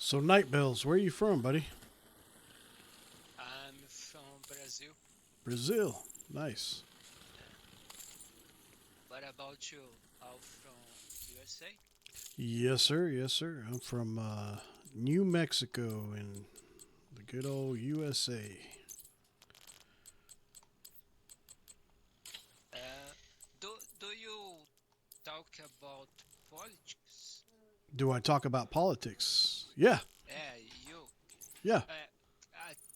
So, Night Bells, where are you from, buddy? I'm from Brazil. Brazil. Nice. What about you? All from USA? Yes, sir. Yes, sir. I'm from New Mexico in the good old USA. Uh, do you talk about politics? Do I talk about politics? Yeah. You. Yeah.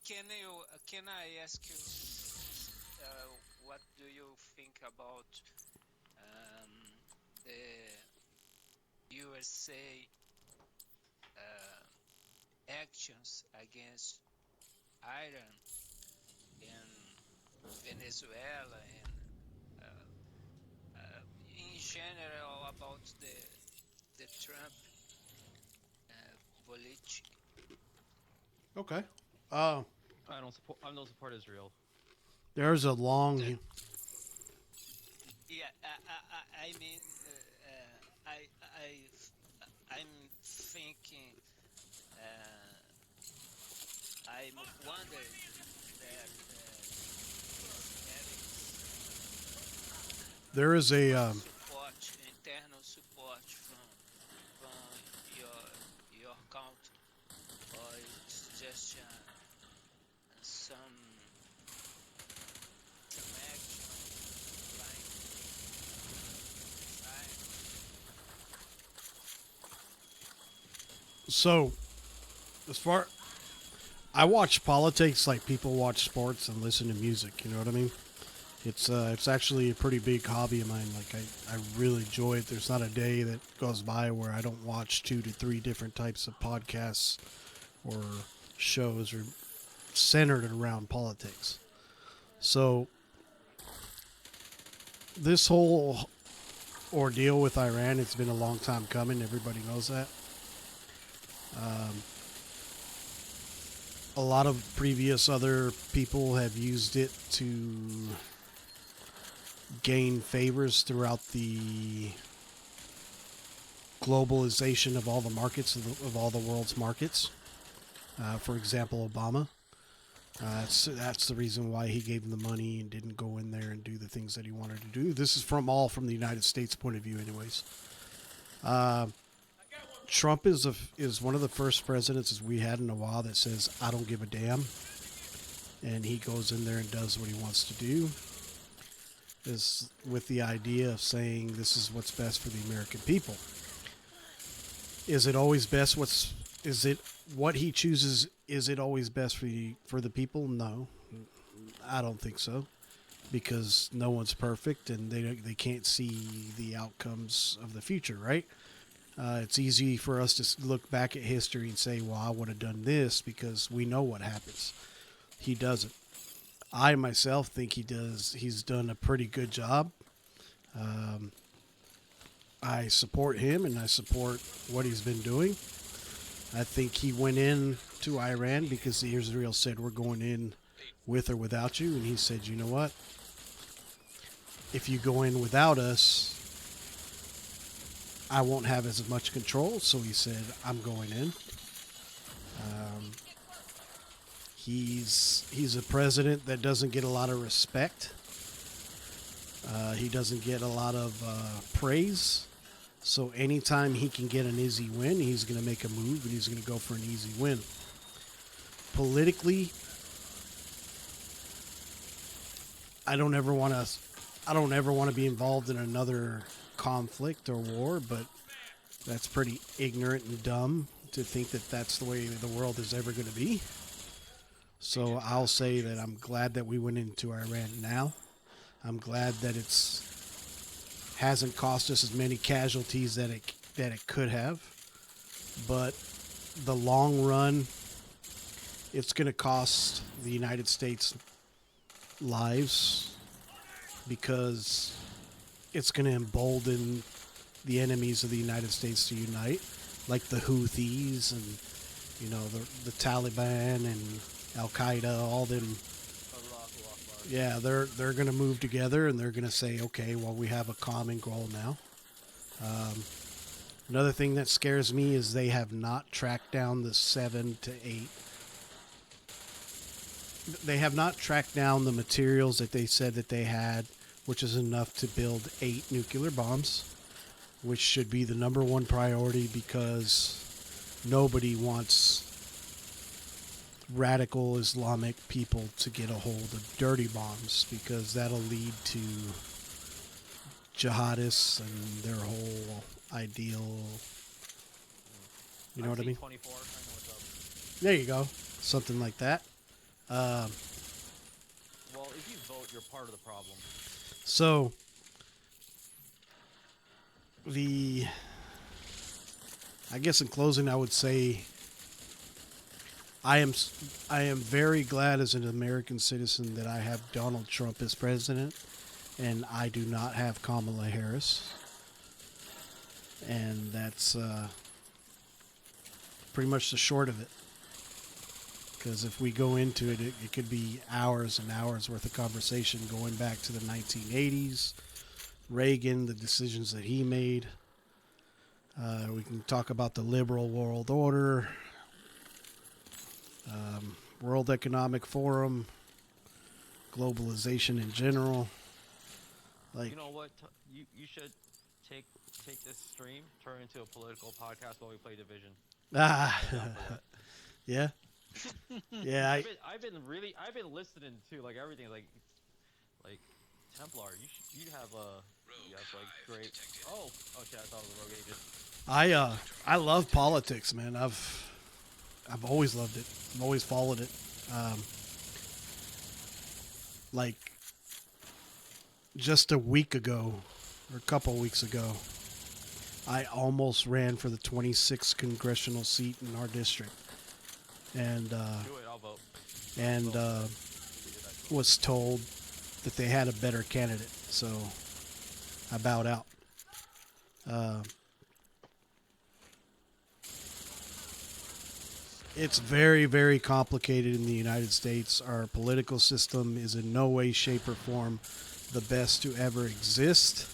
Can I ask you what do you think about um, the USA actions against Iran and Venezuela and uh, in general about the Trump politic. Okay. Uh, I don't support Israel. there's a The, long. yeah, I mean, I'm thinking, I'm wondering that he's having There is a. support, internal support from your your country, or it's just some action trying to decide. So, as far. I watch politics like people watch sports and listen to music. You know what I mean? It's actually a pretty big hobby of mine. Like I really enjoy it. There's not a day that goes by where I don't watch 2 to 3 different types of podcasts or shows or centered around politics. So this whole ordeal with Iran, it's been a long time coming. Everybody knows that. Um, a lot of previous other people have used it to gain favors throughout the globalization of all the markets of all the world's markets. For example, Obama. That's the reason why he gave them the money and didn't go in there and do the things that he wanted to do. This is from the United States point of view, anyways. Uh, Trump is one of the first presidents as we had in a while that says I don't give a damn, and he goes in there and does what he wants to do. Is with the idea of saying this is what's best for the American people. Is it always best? Is it what he chooses? Is it always best for the people? No, I don't think so, because no one's perfect and they can't see the outcomes of the future, right? It's easy for us to look back at history and say, "Well, I would have done this," because we know what happens. He doesn't. I myself think he does. He's done a pretty good job. Um, I support him and I support what he's been doing. I think he went in to Iran because Israel said we're going in with or without you, and he said, you know what? If you go in without us, I won't have as much control. So he said, I'm going in. Um, he's a president that doesn't get a lot of respect. He doesn't get a lot of praise. So anytime he can get an easy win, he's going to make a move and he's going to go for an easy win. Politically, I don't ever want to. I don't ever want to be involved in another conflict or war, but that's pretty ignorant and dumb to think that that's the way the world is ever going to be. So I'll say that I'm glad that we went into Iran now. I'm glad that it's hasn't cost us as many casualties that it could have, but the long run, it's going to cost the United States lives because it's going to embolden the enemies of the United States to unite, like the Houthis and the Taliban and Al Qaeda, all them. Yeah, they're going to move together and they're going to say, okay, well, we have a common goal now. Um, Another thing that scares me is they have not tracked down the 7 to 8. They have not tracked down the materials that they said that they had, which is enough to build 8 nuclear bombs, which should be the number one priority because nobody wants radical Islamic people to get a hold of dirty bombs because that'll lead to jihadists and their whole ideal. You know what I mean? 24. I know what's up. There you go. Something like that. Well, if you vote, you're part of the problem. So I guess in closing, I would say I am very glad as an American citizen that I have Donald Trump as president, and I do not have Kamala Harris, and that's pretty much the short of it. Because if we go into it, it could be hours and hours worth of conversation going back to the 1980s, Reagan, the decisions that he made. We can talk about the liberal world order, World Economic Forum, globalization in general. Like, You know what? You should take this stream, turn it into a political podcast while we play Division. yeah, yeah. I've been listening to like everything like Templar. You have like great. Oh shit! I thought it was a rogue agent. I love politics, man. I've always loved it. I've always followed it. Like just a week ago, or a couple weeks ago, I almost ran for the 26th congressional seat in our district, and Do it. I'll vote. and was told that they had a better candidate, so I bowed out. It's very, very complicated in the United States. Our political system is in no way, shape, or form the best to ever exist,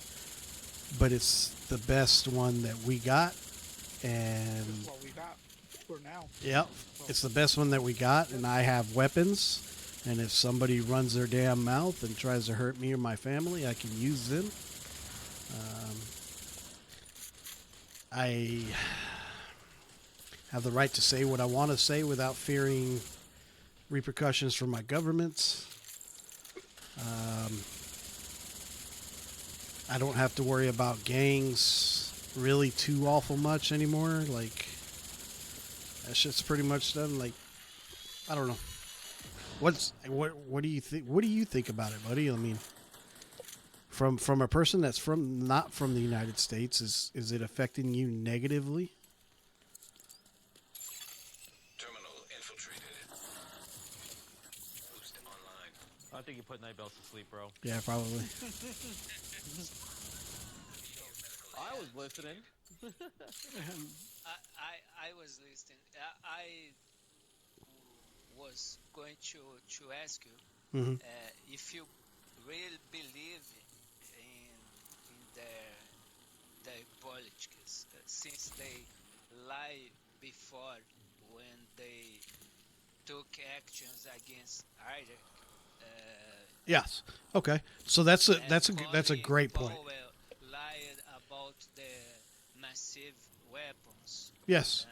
but it's the best one that we got, and What we got for now. yep, it's the best one that we got, and I have weapons, and if somebody runs their damn mouth and tries to hurt me or my family, I can use them. I have the right to say what I want to say without fearing repercussions from my governments. I don't have to worry about gangs really too awful much anymore. Like, that shit's pretty much done. Like, I don't know. What do you think? What do you think about it, buddy? I mean, from a person that's not from the United States, is it affecting you negatively? Terminal infiltrated. Boost online. I think you put Night Bells to sleep, bro. Yeah, probably. I was listening. I was listening. I was going to ask you Hmm. if you really believe in their politics, since they lie before when they took actions against Iraq. Yes. Okay. So that's a Colin great point. Powell lied about the massive weapons. Yes.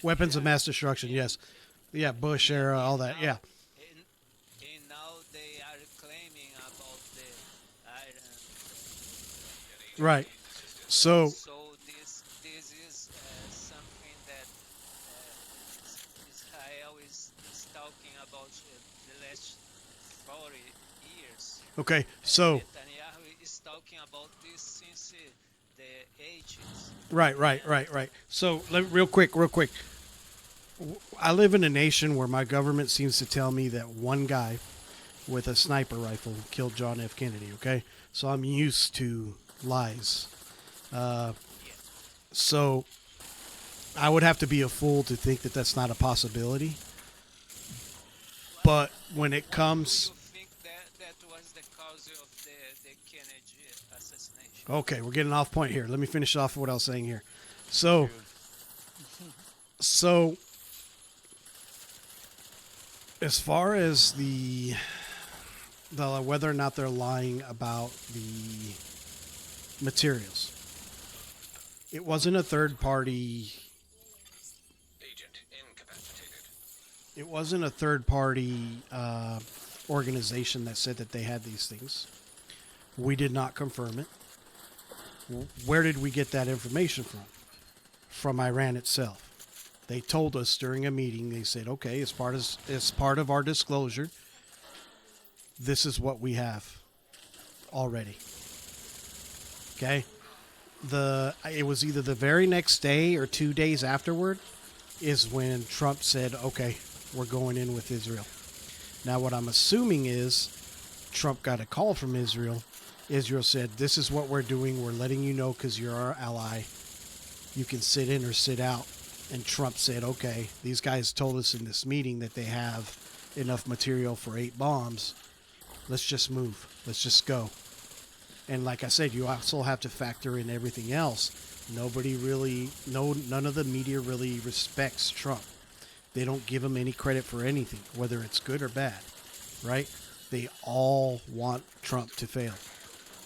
Weapons of mass destruction. Yes. Yeah. Bush era, all that. Yeah. And now they are claiming about the iron. Right. So So this is something that Israel is talking about the last 40 years. okay. So Netanyahu is talking about this since the 80s. right. So real quick. I live in a nation where my government seems to tell me that one guy with a sniper rifle killed John F. Kennedy. Okay. So I'm used to lies. So I would have to be a fool to think that that's not a possibility. But when it comes, Do you think that was the cause of the Kennedy assassination? okay, we're getting off point here. Let me finish off what I was saying here. So, Jews. so as far as the whether or not they're lying about the materials, it wasn't a third party. Agent incapacitated. It wasn't a third party organization that said that they had these things. We did not confirm it. Where did we get that information from? From Iran itself. They told us during a meeting. They said, "Okay, as part of our disclosure, this is what we have already." Okay, it was either the very next day or 2 days afterward is when Trump said, "Okay, we're going in with Israel." Now, what I'm assuming is Trump got a call from Israel. Israel said, "This is what we're doing. We're letting you know because you're our ally. You can sit in or sit out." And Trump said, "Okay, these guys told us in this meeting that they have enough material for 8 bombs. Let's just move. Let's just go." And like I said, you also have to factor in everything else. None of the media really respects Trump. They don't give him any credit for anything, whether it's good or bad, right? They all want Trump to fail.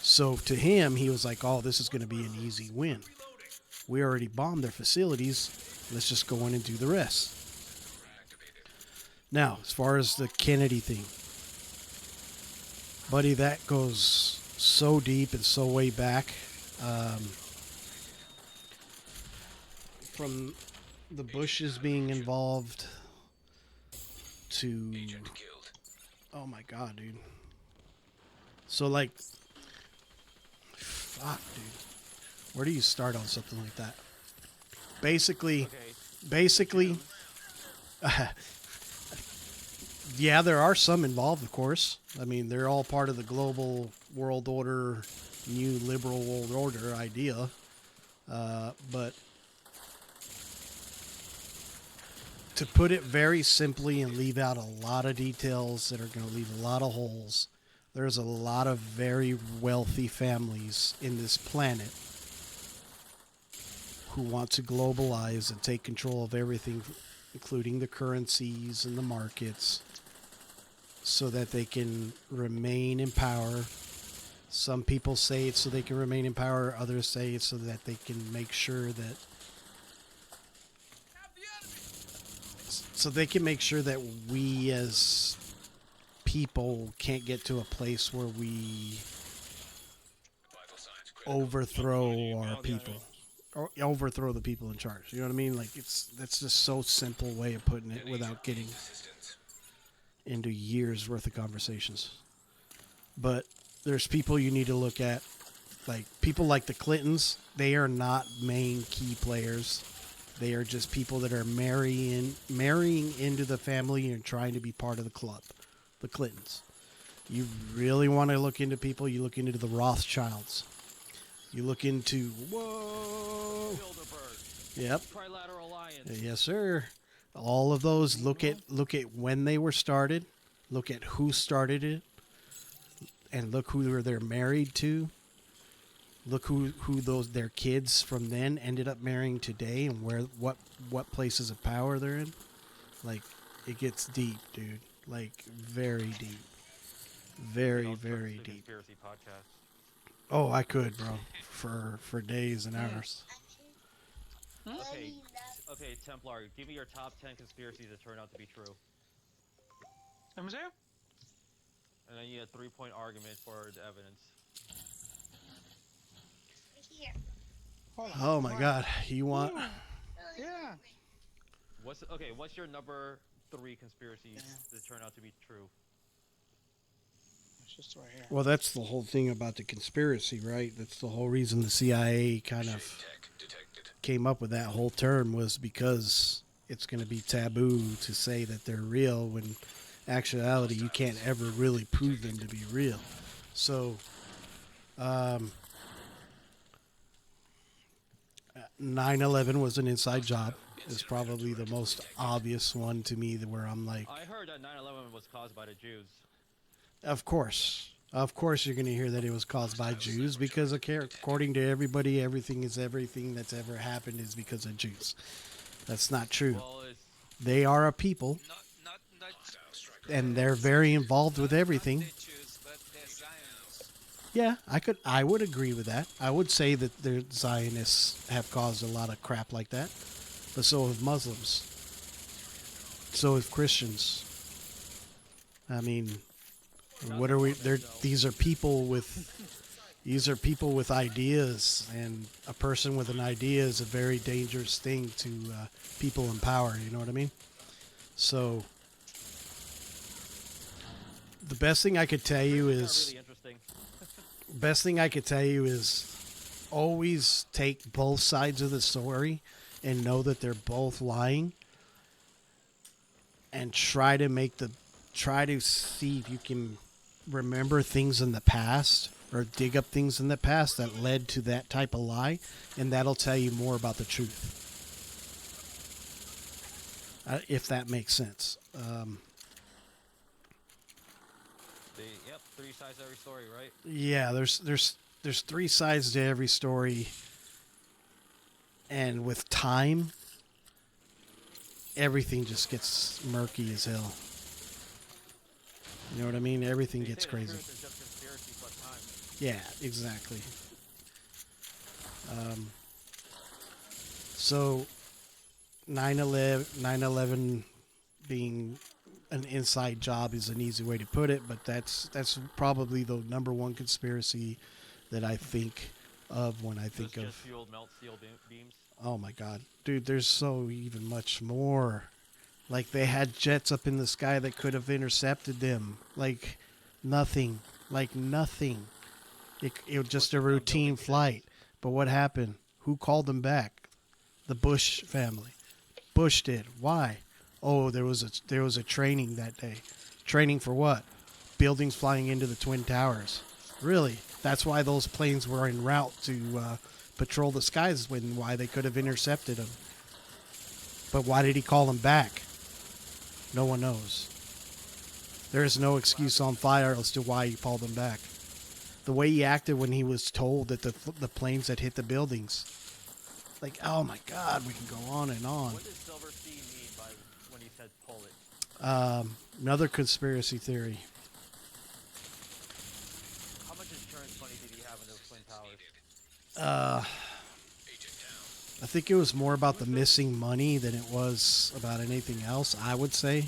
So to him, he was like, "Oh, this is going to be an easy win. We already bombed their facilities. Let's just go in and do the rest." Now, as far as the Kennedy thing, buddy, that goes so deep and so way back. From the Bushes being involved to... Agent killed. Oh my god, dude. So like... Fuck, dude. Where do you start on something like that? Basically... Okay. Yeah, there are some involved, of course. I mean, they're all part of the global world order, new liberal world order idea. But to put it very simply and leave out a lot of details that are going to leave a lot of holes, there's a lot of very wealthy families in this planet who want to globalize and take control of everything, including the currencies and the markets, so that they can remain in power. Some people say it's so they can remain in power. Others say it's so that they can make sure that... So they can make sure that we as people can't get to a place where we Vital signs critical. overthrow our people. Or overthrow the people in charge. You know what I mean? Like, that's just so simple way of putting it without getting Assistance. into years worth of conversations. But there's people you need to look at, like people like the Clintons. They are not main key players. They are just people that are marrying into the family and trying to be part of the club. The Clintons. You really want to look into people, you look into the Rothschilds. You look into Bilderberg. Yep. Trilateral Alliance. Yes, sir. All of those. Look at when they were started. Look at who started it, and look who they're married to. Look who their kids from then ended up marrying today, and what places of power they're in. Like, it gets deep, dude. Like, very deep. Very, very deep. Conspiracy podcast. Oh, I could, bro, for days and hours. Okay, Templar, give me your top 10 conspiracies that turn out to be true. Let me see. And then you get a 3-point argument for the evidence. Hold on. Oh my Come on. God, you want? Yeah. What's your number 3 conspiracies that turn out to be true? It's just right here. Well, that's the whole thing about the conspiracy, right? That's the whole reason the CIA kind of Tech detected. came up with that whole term, was because it's going to be taboo to say that they're real when actuality you can't ever really prove them to be real. So 9/11 was an inside job. It's probably the most obvious one to me, where I'm like, I heard that 9/11 was caused by the Jews. of course. Of course, you're going to hear that it was caused by Jews because, according to everybody, everything that's ever happened is because of Jews. That's not true. Well, it's They are a people, Not and they're very involved with not everything. the Jews, but the Zionists. Yeah, I would agree with that. I would say that the Zionists have caused a lot of crap like that, but so have Muslims. So have Christians. I mean, what are we? These are people with ideas, and a person with an idea is a very dangerous thing to people in power. You know what I mean? So, the best thing I could tell you is. really interesting. Best thing I could tell you is always take both sides of the story and know that they're both lying, and try to see if you can remember things in the past or dig up things in the past that led to that type of lie, and that'll tell you more about the truth. If that makes sense. Yep, 3 sides to every story, right? Yeah, there's 3 sides to every story, and with time, everything just gets murky as hell. You know what I mean? Everything They gets say the crazy. truth is just conspiracy plus time. Yeah, exactly. So 9/11 being an inside job is an easy way to put it, but that's probably the number one conspiracy that I think of when I think Just of. fueled melt steel beams. Oh my God, dude! There's so even much more. Like they had jets up in the sky that could have intercepted them. Like nothing. Like nothing. It was just a routine flight. But what happened? Who called them back? The Bush family. Bush did. Why? Oh, there was a training that day. Training for what? Buildings flying into the Twin Towers. Really? That's why those planes were en route to patrol the skies. Why they could have intercepted them. But why did he call them back? No one knows. There is no excuse on fire as to why he called them back. The way he acted when he was told that the planes had hit the buildings. Like, oh my God, we can go on and on. What does Silver Sea mean by when he said pull it? Another conspiracy theory. How much insurance money did he have in those Twin Towers? I think it was more about the missing money than it was about anything else, I would say.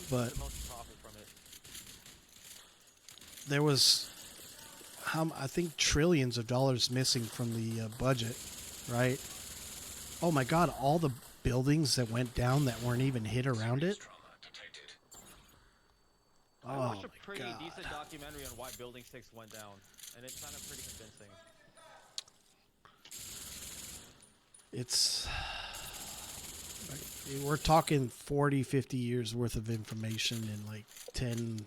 But The most profit from it. there was, I think, trillions of dollars missing from the budget, right? Oh my God, all the buildings that went down that weren't even hit around it. Trauma detected. I Oh watched a my pretty God. decent documentary on why Building 6 went down, and it's kind of pretty convincing. It's, we're talking 40, 50 years worth of information in like 10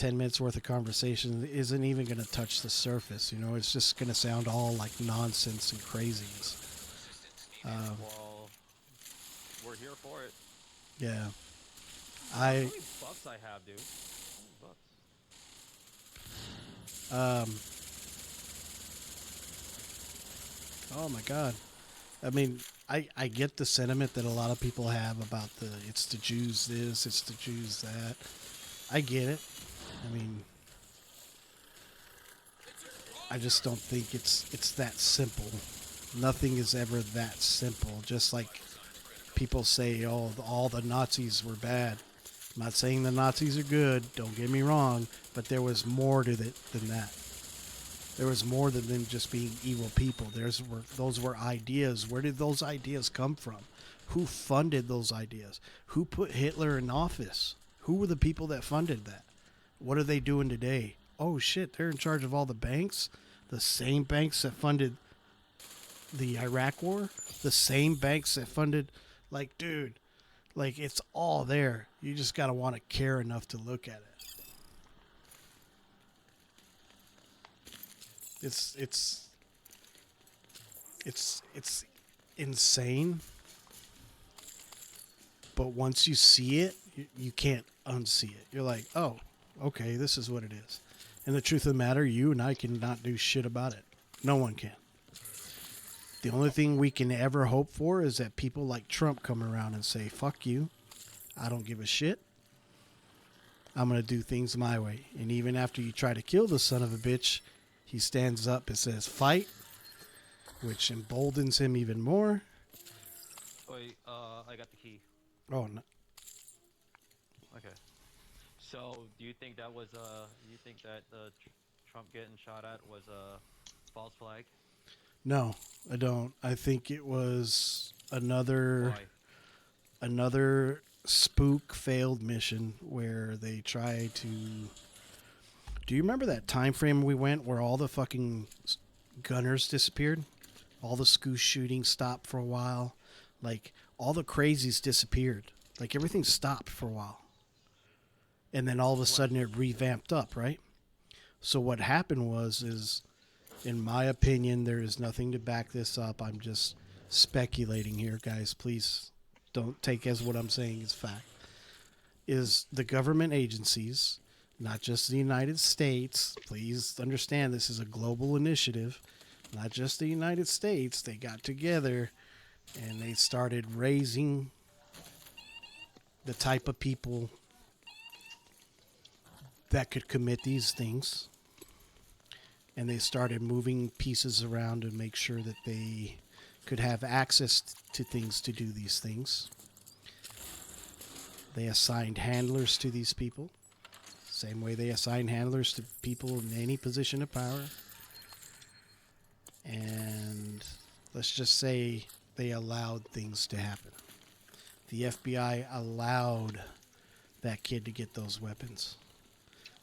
minutes worth of conversation isn't even going to touch the surface. You know, it's just going to sound all like nonsense and craziness. Well, we're here for it. Yeah. How many bucks I have, dude? How many bucks? Oh my God. I mean, I get the sentiment that a lot of people have about it's the Jews this, it's the Jews that. I get it. I mean, I just don't think it's that simple. Nothing is ever that simple. Just like people say, oh, all the Nazis were bad. I'm not saying the Nazis are good, don't get me wrong, but there was more to it than that. There was more than them just being evil people. Those were ideas. Where did those ideas come from? Who funded those ideas? Who put Hitler in office? Who were the people that funded that? What are they doing today? Oh shit, they're in charge of all the banks? The same banks that funded the Iraq war? The same banks that funded, like, dude, like, it's all there. You just gotta want to care enough to look at it. It's insane, but once you see it, you can't unsee it. You're like, oh, okay, this is what it is. And the truth of the matter, you and I cannot do shit about it. No one can. The only thing we can ever hope for is that people like Trump come around and say, fuck you. I don't give a shit. I'm going to do things my way. And even after you try to kill the son of a bitch, he stands up and says, fight, which emboldens him even more. Wait, I got the key. Oh, no. Okay. So, do you think that was you think that Trump getting shot at was a false flag? No, I don't. I think it was another spook failed mission where they try to. Do you remember that time frame we went where all the fucking gunners disappeared? All the school shootings stopped for a while. Like, all the crazies disappeared. Like, everything stopped for a while. And then all of a sudden it revamped up, right? So what happened is, in my opinion, there is nothing to back this up. I'm just speculating here, guys. Please don't take as what I'm saying is fact. Is the government agencies, not just the United States, please understand this is a global initiative, not just the United States, they got together and they started raising the type of people that could commit these things. And they started moving pieces around to make sure that they could have access to things to do these things. They assigned handlers to these people, same way they assign handlers to people in any position of power. And let's just say they allowed things to happen. The FBI allowed that kid to get those weapons.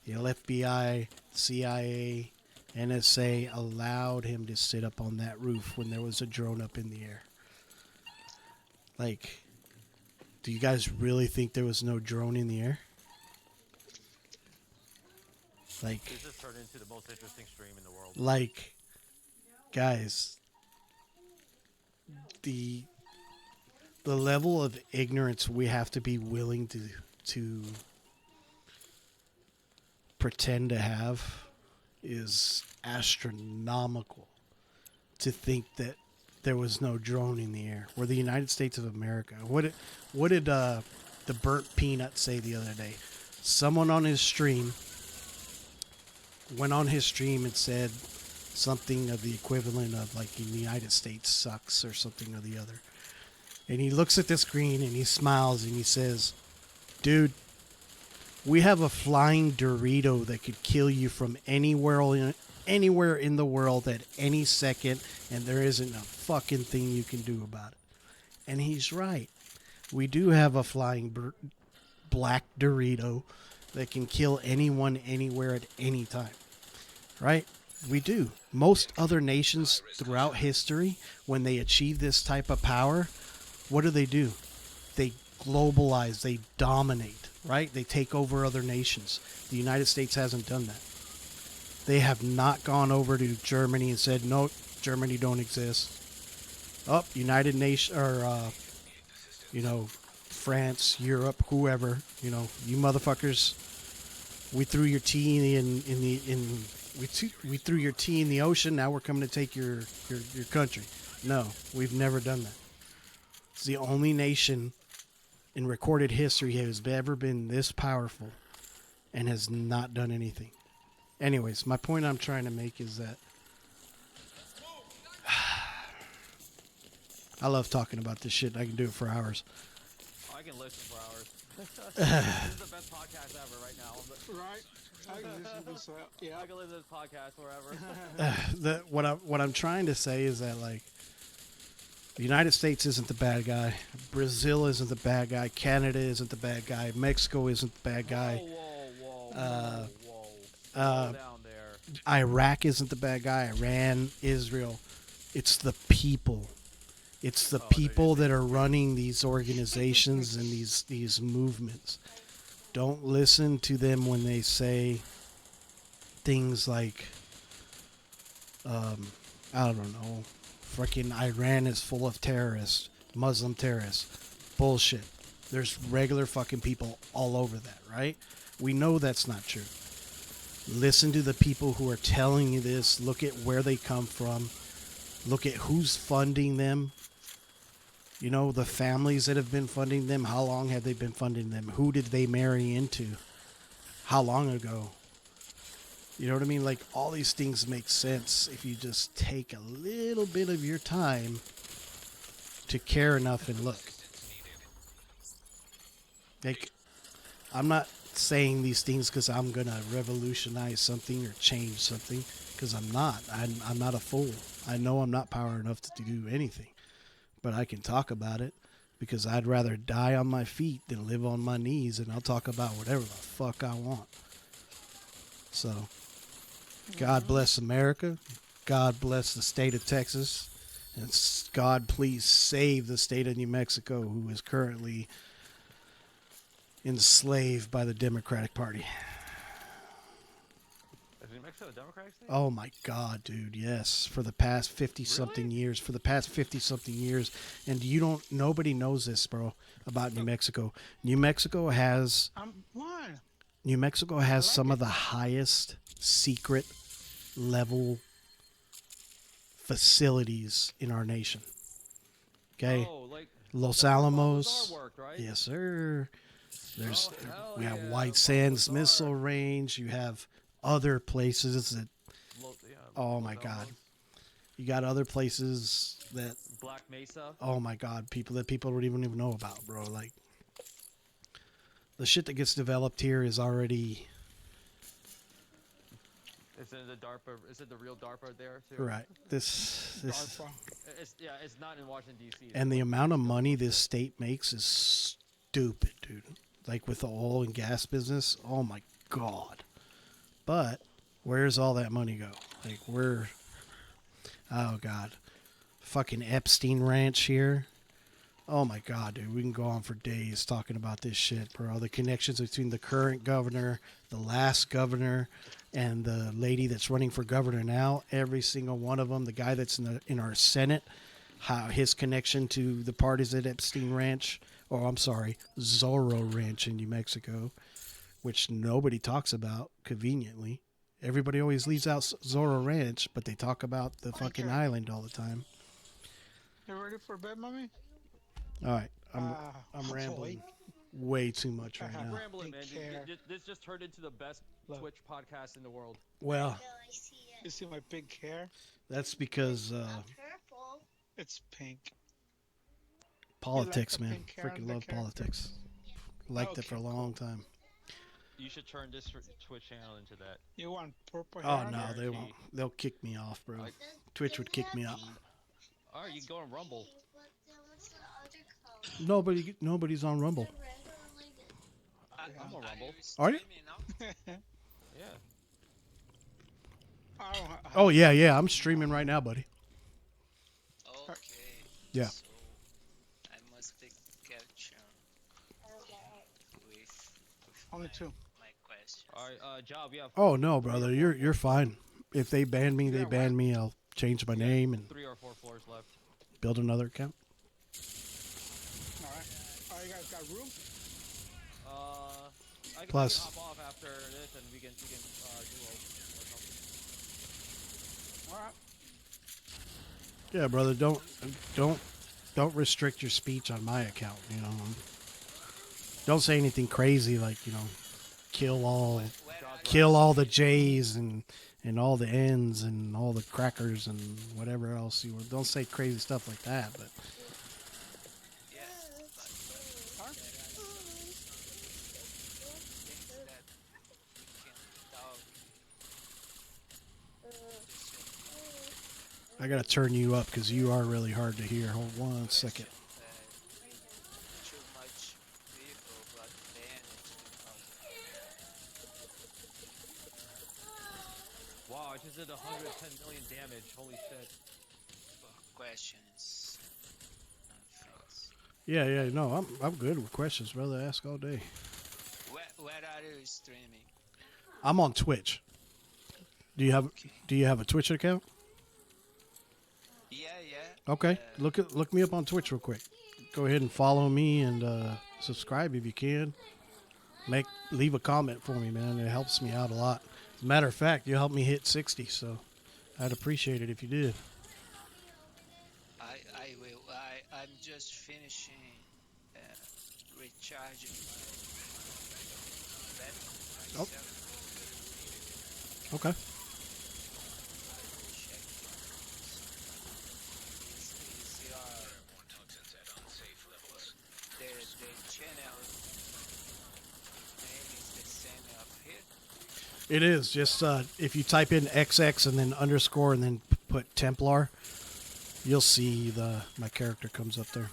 The FBI, CIA, NSA allowed him to sit up on that roof when there was a drone up in the air. Like, do you guys really think there was no drone in the air? Like, This just turned into the most interesting stream in the world. like, guys, the level of ignorance we have to be willing to pretend to have is astronomical. To think that there was no drone in the air. We're the United States of America. What did the burnt peanut say the other day? Someone on his stream went on his stream and said something of the equivalent of like the United States sucks or something or the other. And he looks at the screen and he smiles and he says, dude, we have a flying Dorito that could kill you from anywhere in the world at any second, and there isn't a fucking thing you can do about it. And he's right. We do have a flying black Dorito that can kill anyone, anywhere, at any time. Right? We do. Most other nations throughout history, when they achieve this type of power, what do? They globalize, they dominate, right? They take over other nations. The United States hasn't done that. They have not gone over to Germany and said, no, Germany don't exist. Oh, United Nations, or, France, Europe, whoever, you motherfuckers, we threw your tea we threw your tea in the ocean, now we're coming to take your country. No, we've never done that. It's the only nation in recorded history has ever been this powerful and has not done anything. Anyways, my point I'm trying to make is that I love talking about this shit. I can do it for hours. Oh, I can listen for hours. This is the best podcast ever right now. Right? I can listen to this. Yeah. I can listen to this podcast forever. What I'm trying to say is that, like, the United States isn't the bad guy. Brazil isn't the bad guy. Canada isn't the bad guy. Mexico isn't the bad guy. Whoa. Slow down there. Iraq isn't the bad guy. Iran, Israel. It's the people. It's the people that are running these organizations and these movements. Don't listen to them when they say things like, I don't know, freaking Iran is full of terrorists, Muslim terrorists. Bullshit. There's regular fucking people all over that, right? We know that's not true. Listen to the people who are telling you this. Look at where they come from. Look at who's funding them. You know, the families that have been funding them. How long have they been funding them? Who did they marry into? How long ago? You know what I mean? Like, all these things make sense if you just take a little bit of your time to care enough and look. Like, I'm not saying these things because I'm going to revolutionize something or change something, because I'm not. I'm not a fool. I know I'm not power enough to do anything. But I can talk about it because I'd rather die on my feet than live on my knees, and I'll talk about whatever the fuck I want. So, God bless America. God bless the state of Texas. And God, please save the state of New Mexico, who is currently enslaved by the Democratic Party. Is New Mexico a Democratic state? Oh my God, dude, yes. For the past 50-something years. For the past 50-something years. And nobody knows this, bro, about New Mexico. New Mexico has Why? New Mexico has some of the highest secret level facilities in our nation. Okay? Oh, like Los the Alamos. Bazaar worked, right? Yes, sir. There's hell we have yeah, White Bazaar. Sands Missile Range. You have other places that Yeah, oh Los my God. Alamos. You got other places that Black Mesa. oh my God, people don't even know about, bro. Like, the shit that gets developed here is already Is it the DARPA? Is it the real DARPA there too? right. This DARPA. It's not in Washington D.C. and the amount of money this state makes is stupid, dude. Like, with the oil and gas business, oh my God. But where's all that money go? Like, oh God, fucking Epstein Ranch here. Oh my God, dude, we can go on for days talking about this shit, bro. The connections between the current governor, the last governor, and the lady that's running for governor now. Every single one of them. The guy that's in our Senate, how his connection to the parties at Epstein Ranch, or I'm sorry, Zorro Ranch in New Mexico, which nobody talks about conveniently. Everybody always leaves out Zorro Ranch, but they talk about the fucking island all the time. You ready for bed, mommy? All right, I'm boy. rambling way too much right I'm now. rambling, man. Take care. This just turned into the best Look. Twitch podcast in the world. Well, You see my pink hair? that's because Purple. It's pink. politics, the man. pink hair Freaking and the love character? politics. Liked it for a Okay, long time. You should turn this Twitch channel into that. You want purple hair? Oh on no, it? they won't. They'll kick me off, bro. Like- Twitch would kick me out. All right, you can go on Rumble. But then what's the other color? Nobody's on Rumble. The red or like the... I'm on Rumble. Are you? streaming now? Yeah. I don't ha- Oh yeah. I'm streaming right now, buddy. Okay. Yeah. So I must take capture with Only two. my questions. All right, Job. Yeah. Oh no, brother, you're fine. If they ban me, they ban me. I'll change my name and 3 or 4 floors left. build another account. All right. Oh, you guys got room? I Plus- can hop off after this, and we can do or something. All right. Yeah, brother, don't restrict your speech on my account. You know, don't say anything crazy like kill all the J's and all the N's and all the crackers and whatever else you. Don't say crazy stuff like that. But Yeah, but there are things that we can talk. I gotta turn you up because you are really hard to hear. Hold one second. Too much people got banned because Wow, I just did 110 million damage. Holy shit. of questions. Thanks. Yeah. No, I'm good with questions, brother. Ask all day. Where are you streaming? I'm on Twitch. Do you have a Twitch account? Yeah. Okay, look me up on Twitch real quick. Go ahead and follow me and subscribe if you can. leave a comment for me, man. It helps me out a lot. As a matter of fact, you helped me hit 60, so I'd appreciate it if you did. I will. I'm just finishing recharging my battery Oh. myself. Okay. I will check is your Airborne toxins at unsafe levels. the channel name is the same up here? It is. Just if you type in XX and then underscore and then put Templar, you'll see my character comes up there.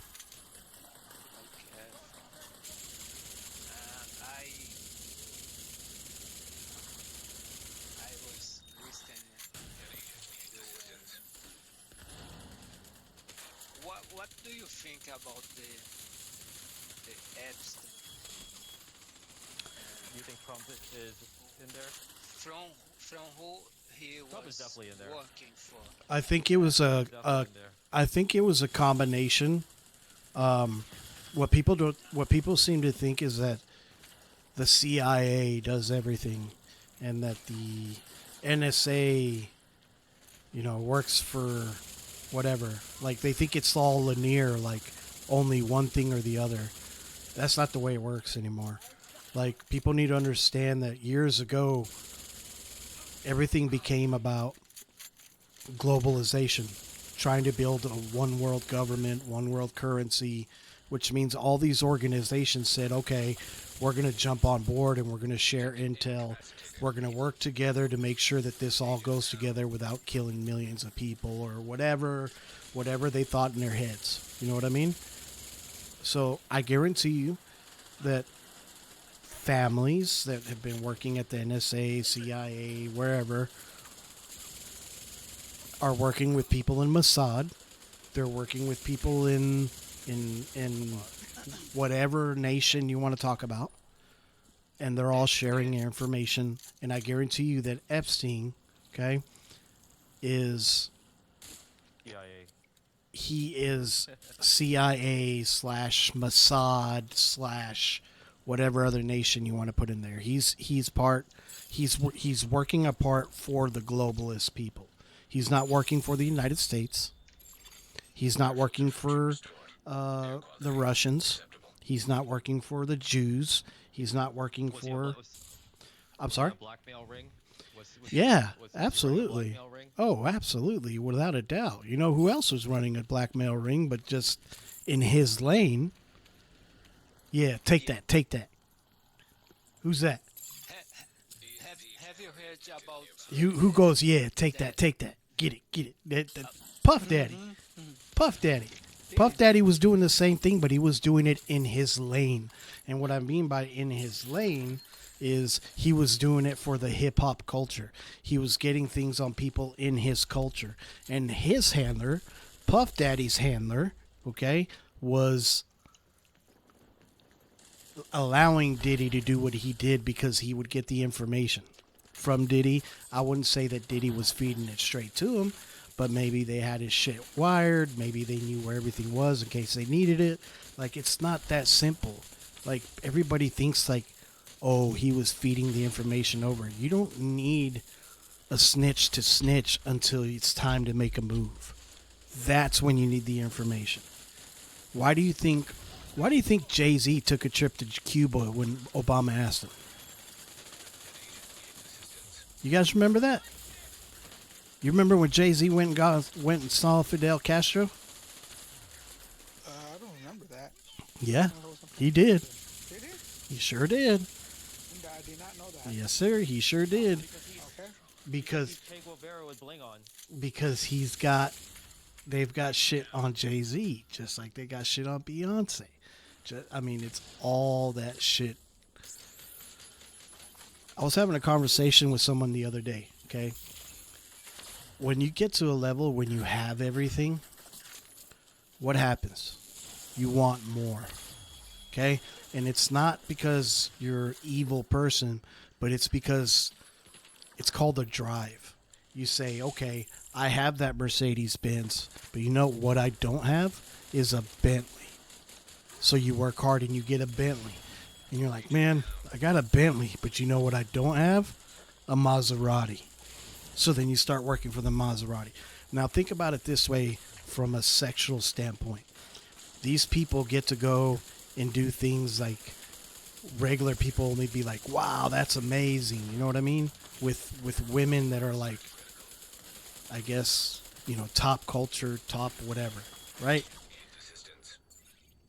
Okay. I was listening to what do you think about the Epstein? You think Trump is in there? From who he Trump was is definitely in there. working for? I think it was a Definitely in there. I think it was a combination. What people seem to think is that the CIA does everything, and that the NSA, works for whatever. Like they think it's all linear, like only one thing or the other. That's not the way it works anymore. Like people need to understand that years ago, everything became about globalization, trying to build a one world government, one world currency, which means all these organizations said, okay, we're going to jump on board and we're going to share intel. We're going to work together to make sure that this all goes together without killing millions of people or whatever they thought in their heads. You know what I mean? So I guarantee you that families that have been working at the NSA, CIA, wherever, are working with people in Mossad. They're working with people in whatever nation you want to talk about, and they're all sharing their information. And I guarantee you that Epstein, okay, is he is CIA / Mossad / whatever other nation you want to put in there. He's working a part for the globalist people. He's not working for the United States. He's not working for the Russians. He's not working for the Jews. He's not working for. I'm sorry. Blackmail ring. Yeah, was absolutely. blackmail ring? Oh, absolutely, without a doubt. You know who else was running a blackmail ring, but just in his lane? Yeah, take that. Who's that? Have you heard about Who goes? Yeah, take that. Get it. That Puff Daddy. Puff Daddy was doing the same thing, but he was doing it in his lane. And what I mean by in his lane is he was doing it for the hip hop culture. He was getting things on people in his culture. And his handler, Puff Daddy's handler, okay, was allowing Diddy to do what he did because he would get the information from Diddy. I wouldn't say that Diddy was feeding it straight to him, but maybe they had his shit wired. Maybe they knew where everything was in case they needed it. Like, it's not that simple. Like, everybody thinks like, oh, he was feeding the information over. You don't need a snitch to snitch until it's time to make a move. That's when you need the information. Why do you think Jay-Z took a trip to Cuba when Obama asked him? You guys remember that? You remember when Jay-Z went and saw Fidel Castro? I don't remember that. Yeah, he did. Did it? He sure did. I did not know that. Yes, sir. He sure did. Okay. Because Che Guevara with bling on. they've got shit on Jay-Z, just like they got shit on Beyonce. I mean, it's all that shit. I was having a conversation with someone the other day, okay? When you get to a level when you have everything, what happens? You want more, okay? And it's not because you're an evil person, but it's because it's called a drive. You say, okay, I have that Mercedes-Benz, but you know what I don't have is a Bentley. So you work hard and you get a Bentley. And you're like, man, I got a Bentley, but you know what I don't have? A Maserati. So then you start working for the Maserati. Now think about it this way from a sexual standpoint. These people get to go and do things like regular people only be like, wow, that's amazing. You know what I mean? With women that are like, I guess, you know, top culture, top whatever, right?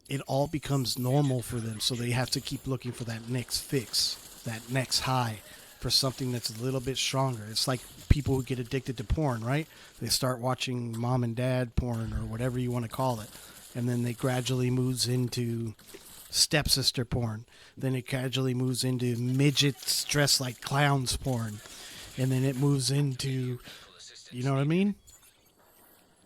It all becomes normal for them. So they have to keep looking for that next fix, that next high, for something that's a little bit stronger. It's like people who get addicted to porn, right? They start watching mom and dad porn or whatever you want to call it. And then they gradually moves into stepsister porn. Then it gradually moves into midgets dressed like clowns porn. And then it moves into, you know what I mean?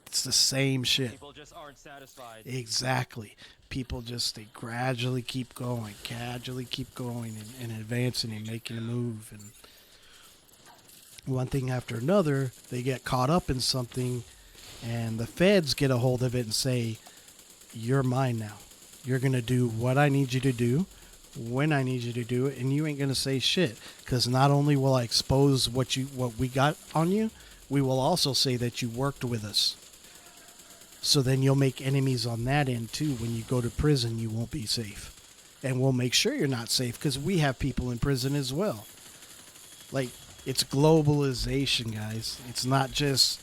It's the same shit. People just aren't satisfied. Exactly. People just, they gradually keep going and advancing and making a move. And one thing after another, they get caught up in something and the feds get a hold of it and say, you're mine now. You're going to do what I need you to do, when I need you to do it, and you ain't going to say shit. Because not only will I expose what we got on you, we will also say that you worked with us. So then you'll make enemies on that end too. When you go to prison, you won't be safe. And we'll make sure you're not safe because we have people in prison as well. Like, it's globalization, guys. It's not just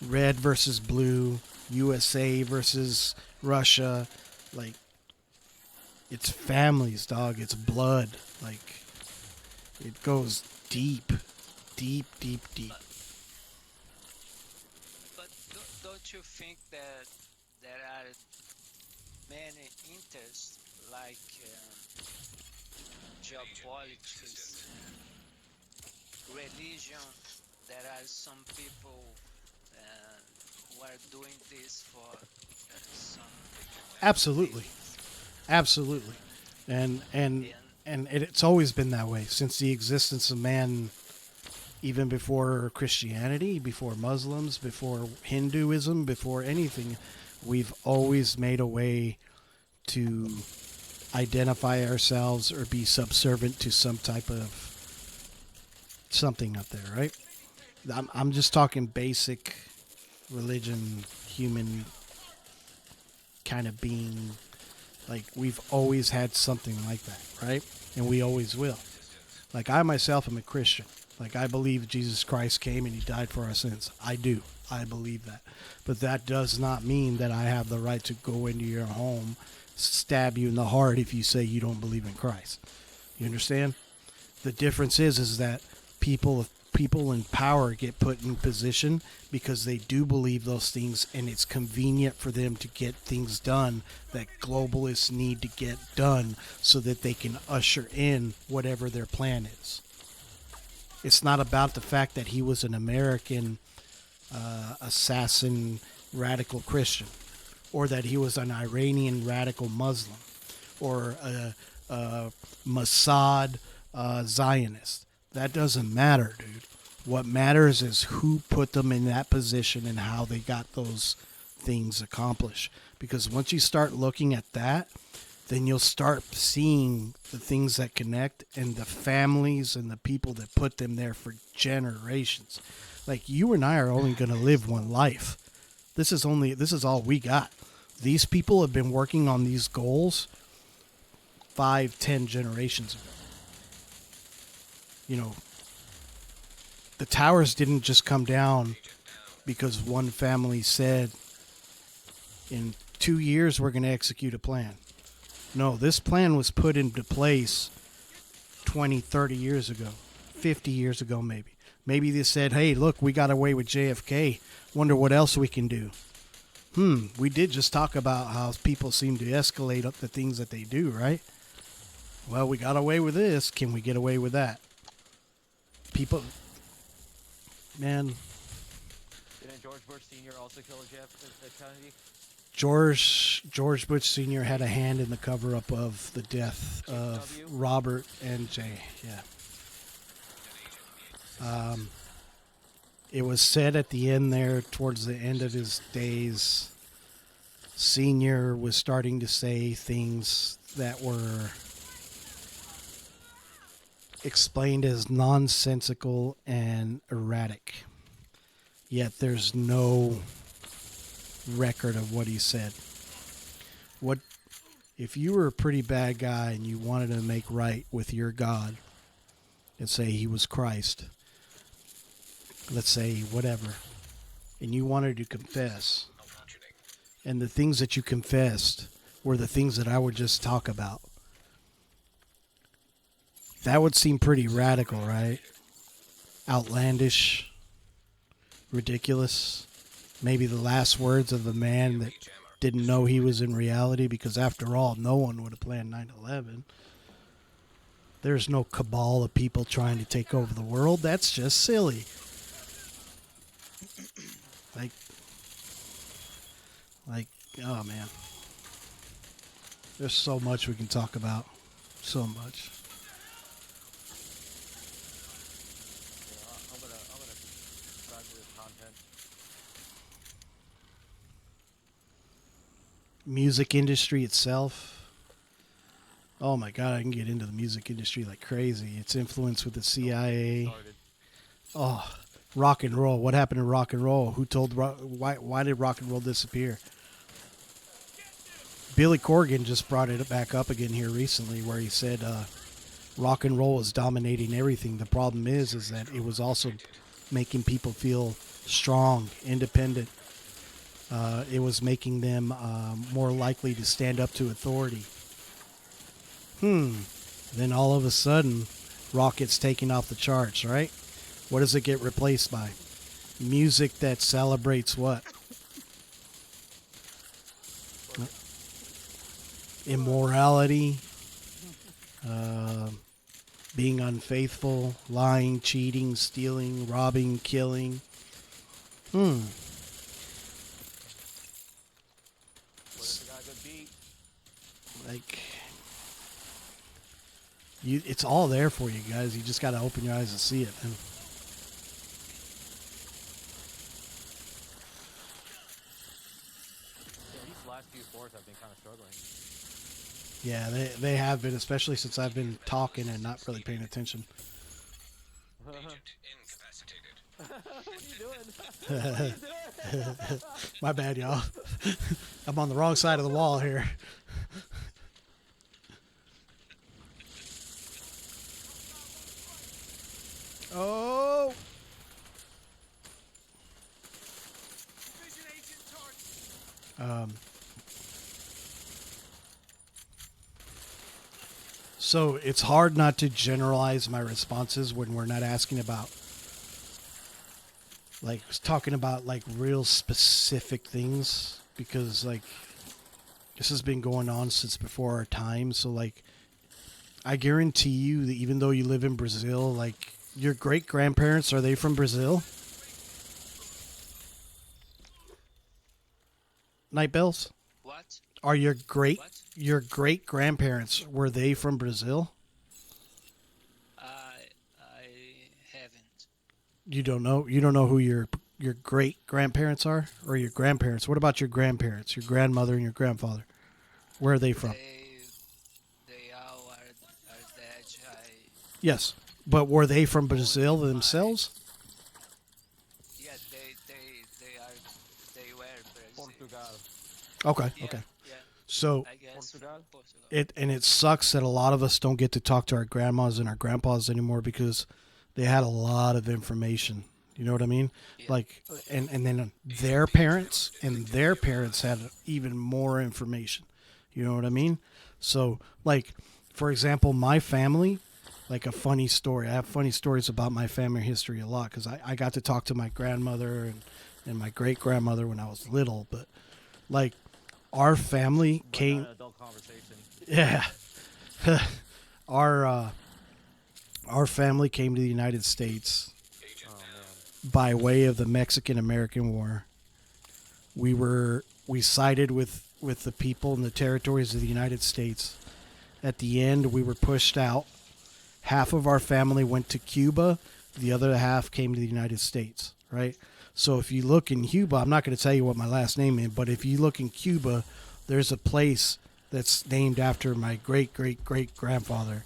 red versus blue, USA versus Russia. Like, it's families, dog. It's blood. Like, it goes deep, deep, deep, deep. But don't you think that there are many interests like geopolitics, religion? There are some people who are doing this for some Absolutely. Absolutely. And it's always been that way since the existence of man, even before Christianity, before Muslims, before Hinduism, before anything. We've always made a way to identify ourselves or be subservient to some type of something up there, right? I'm just talking basic religion, human kind of being. Like, we've always had something like that, right? And we always will. Like, I myself am a Christian. Like, I believe Jesus Christ came and he died for our sins. I do. I believe that. But that does not mean that I have the right to go into your home, stab you in the heart if you say you don't believe in Christ. You understand? The difference is that people in power get put in position because they do believe those things, and it's convenient for them to get things done that globalists need to get done so that they can usher in whatever their plan is. It's not about the fact that he was an American assassin radical Christian, or that he was an Iranian radical Muslim, or a Mossad Zionist. That doesn't matter, dude. What matters is who put them in that position and how they got those things accomplished. Because once you start looking at that, then you'll start seeing the things that connect and the families and the people that put them there for generations. Like, you and I are only going to live one life. This is all we got. These people have been working on these goals 5-10 generations ago. You know, the towers didn't just come down because one family said, in 2 years we're going to execute a plan. No, this plan was put into place 20, 30 years ago, 50 years ago maybe. Maybe they said, hey, look, we got away with JFK. Wonder what else we can do. We did just talk about how people seem to escalate up the things that they do, right? Well, we got away with this. Can we get away with that? People, man. Didn't George Bush Sr. also kill Kennedy? George Bush Sr. had a hand in the cover-up of the death of Robert and Jay. Yeah. It was said at the end there, towards the end of his days, Senior was starting to say things that were explained as nonsensical and erratic. Yet there's no record of what he said. What if you were a pretty bad guy and you wanted to make right with your God and say he was Christ, let's say whatever, and you wanted to confess, and the things that you confessed were the things that I would just talk about, that would seem pretty radical, right? Outlandish, ridiculous. Maybe the last words of the man that didn't know he was in reality, because after all, no one would have planned 9/11. There's no cabal of people trying to take over the world. That's just silly. Like, oh man. There's so much we can talk about. So much. I'm gonna subscribe to this content. Music industry itself. Oh my God, I can get into the music industry like crazy. Its influence with the CIA. Started. Oh, rock and roll. What happened to rock and roll? Who told why did rock and roll disappear? Billy Corgan just brought it back up again here recently, where he said rock and roll was dominating everything. The problem is that it was also making people feel strong, independent. It was making them more likely to stand up to authority. Then all of a sudden, rock gets taken off the charts, right? What does it get replaced by? Music that celebrates what? Immorality, being unfaithful, lying, cheating, stealing, robbing, killing. What if it got a good beat? Like, it's all there for you guys. You just got to open your eyes and see it. And Yeah, these last few floors have been kind of struggling. yeah, they have been, especially since I've been talking and not really paying attention. Agent incapacitated. What are you doing? My bad, y'all. I'm on the wrong side of the wall here. Oh! So it's hard not to generalize my responses when we're not asking about, like, talking about like real specific things, because like this has been going on since before our time. So like, I guarantee you that even though you live in Brazil, like your great grandparents, are they from Brazil? Night Bells? What? Are your great What? grandparents, were they from Brazil? I haven't. You don't know. You don't know who your great grandparents are, or your grandparents. What about your grandparents, your grandmother and your grandfather? Where are they from? They all are dead. Yes, but were they from Brazil themselves? Yeah, they were Brazil. Portugal. Okay, Yeah, okay. yeah, So I guess Portugal? Portugal. it sucks that a lot of us don't get to talk to our grandmas and our grandpas anymore, because they had a lot of information. You know what I mean? Yeah. Like, and then their parents and their parents had even more information. You know what I mean? So, like, for example, my family, like a funny story. I have funny stories about my family history a lot, because I got to talk to my grandmother and my great grandmother when I was little. But like, our family But came. not an adult conversation. Yeah. Our family came to the United States Oh man. by way of the Mexican-American War. We sided with the people and the territories of the United States. At the end, we were pushed out. Half of our family went to Cuba. The other half came to the United States, right? So if you look in Cuba, I'm not going to tell you what my last name is, but if you look in Cuba, there's a place that's named after my great-great-great-grandfather,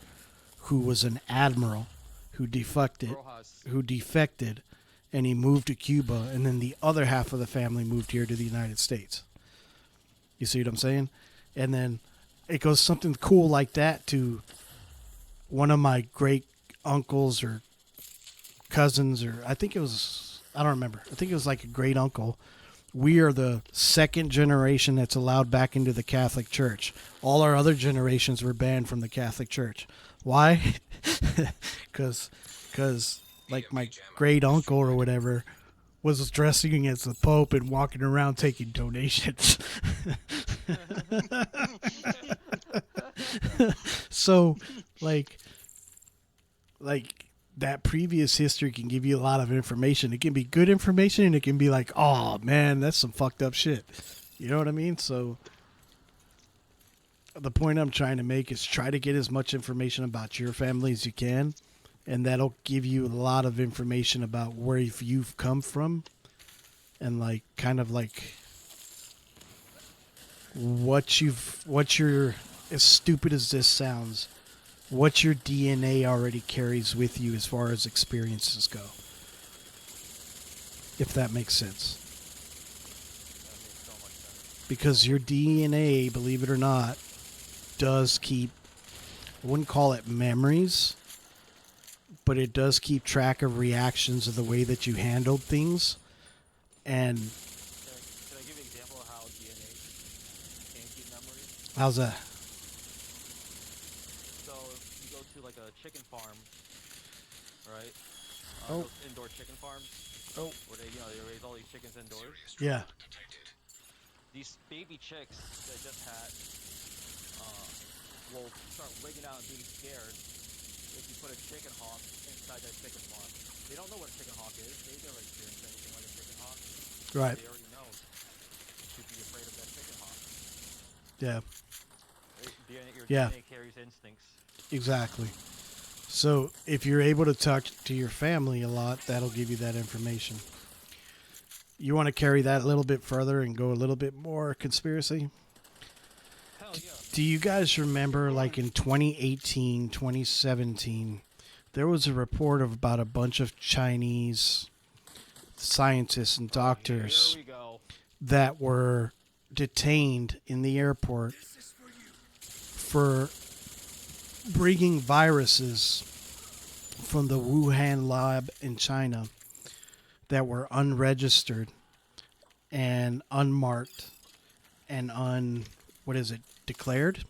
who was an admiral Rojas. who defected, and he moved to Cuba, and then the other half of the family moved here to the United States. You see what I'm saying? And then it goes something cool like that to one of my great uncles or cousins, or I think it was, I don't remember. I think it was like a great uncle. We are the second generation that's allowed back into the Catholic Church. All our other generations were banned from the Catholic Church. Why? Because like my great uncle or whatever was dressing as the Pope and walking around taking donations. So, like that previous history can give you a lot of information. It can be good information, and it can be like, oh man, that's some fucked up shit. You know what I mean? So the point I'm trying to make is try to get as much information about your family as you can, and that'll give you a lot of information about where you've come from, and like kind of like what your, as stupid as this sounds, what your DNA already carries with you as far as experiences go. If that makes sense. That makes so much sense. Because your DNA, believe it or not, does keep, I wouldn't call it memories, but it does keep track of reactions of the way that you handled things. And Can I give you an example of how DNA can keep memories? how's that? So if you go to like a chicken farm, right? Oh. Those indoor chicken farms. Oh. Where they raise all these chickens indoors. Yeah. These baby chicks that just had will start wigging out and being scared if you put a chicken hawk inside that chicken farm. They don't know what a chicken hawk is. They've never experienced anything like a chicken hawk. Right. They already know to be afraid of that chicken hawk. Yeah. Your Yeah. DNA carries instincts. Exactly. So if you're able to talk to your family a lot, that'll give you that information. You want to carry that a little bit further and go a little bit more conspiracy? Hell yeah. Do you guys remember, like in 2018, 2017, there was a report of about a bunch of Chinese scientists and doctors Here we go. that were detained in the airport for bringing viruses from the Wuhan lab in China that were unregistered and unmarked and declared.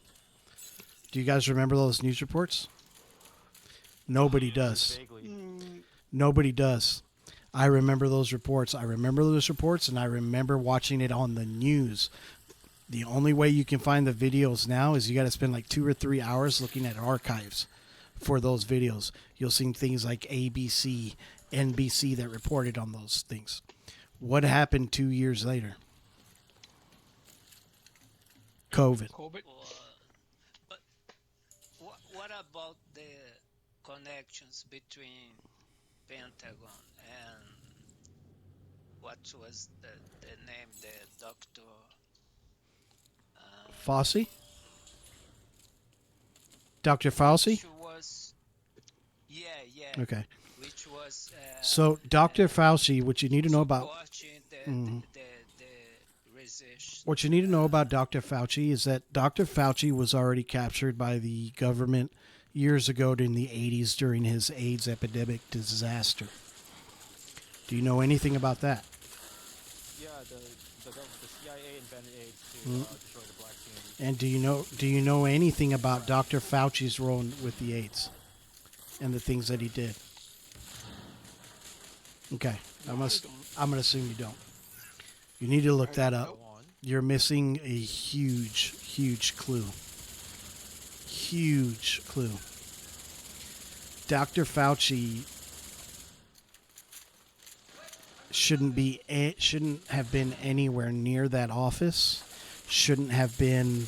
Do you guys remember those news reports? Nobody does. Vaguely. Nobody does. I remember those reports. And I remember watching it on the news. The only way you can find the videos now is you got to spend like 2 or 3 hours looking at archives for those videos. You'll see things like ABC, NBC that reported on those things. What happened 2 years later? COVID. COVID. But what about the connections between Pentagon and what was the name, the doctor? Fauci? Dr. Fauci? Which was, yeah. Okay. Which was. So, Dr. Fauci, what you need to know about supporting the research. what you need to know about Dr. Fauci is that Dr. Fauci was already captured by the government years ago in the 80s during his AIDS epidemic disaster. Do you know anything about that? Yeah, the CIA invented AIDS to destroy the black community. And do you know anything about Dr. Fauci's role with the AIDS and the things that he did? Okay, I'm gonna assume you don't. You need to look that up. Go on. You're missing a huge clue. Huge clue. Dr. Fauci shouldn't have been anywhere near that office. Shouldn't have been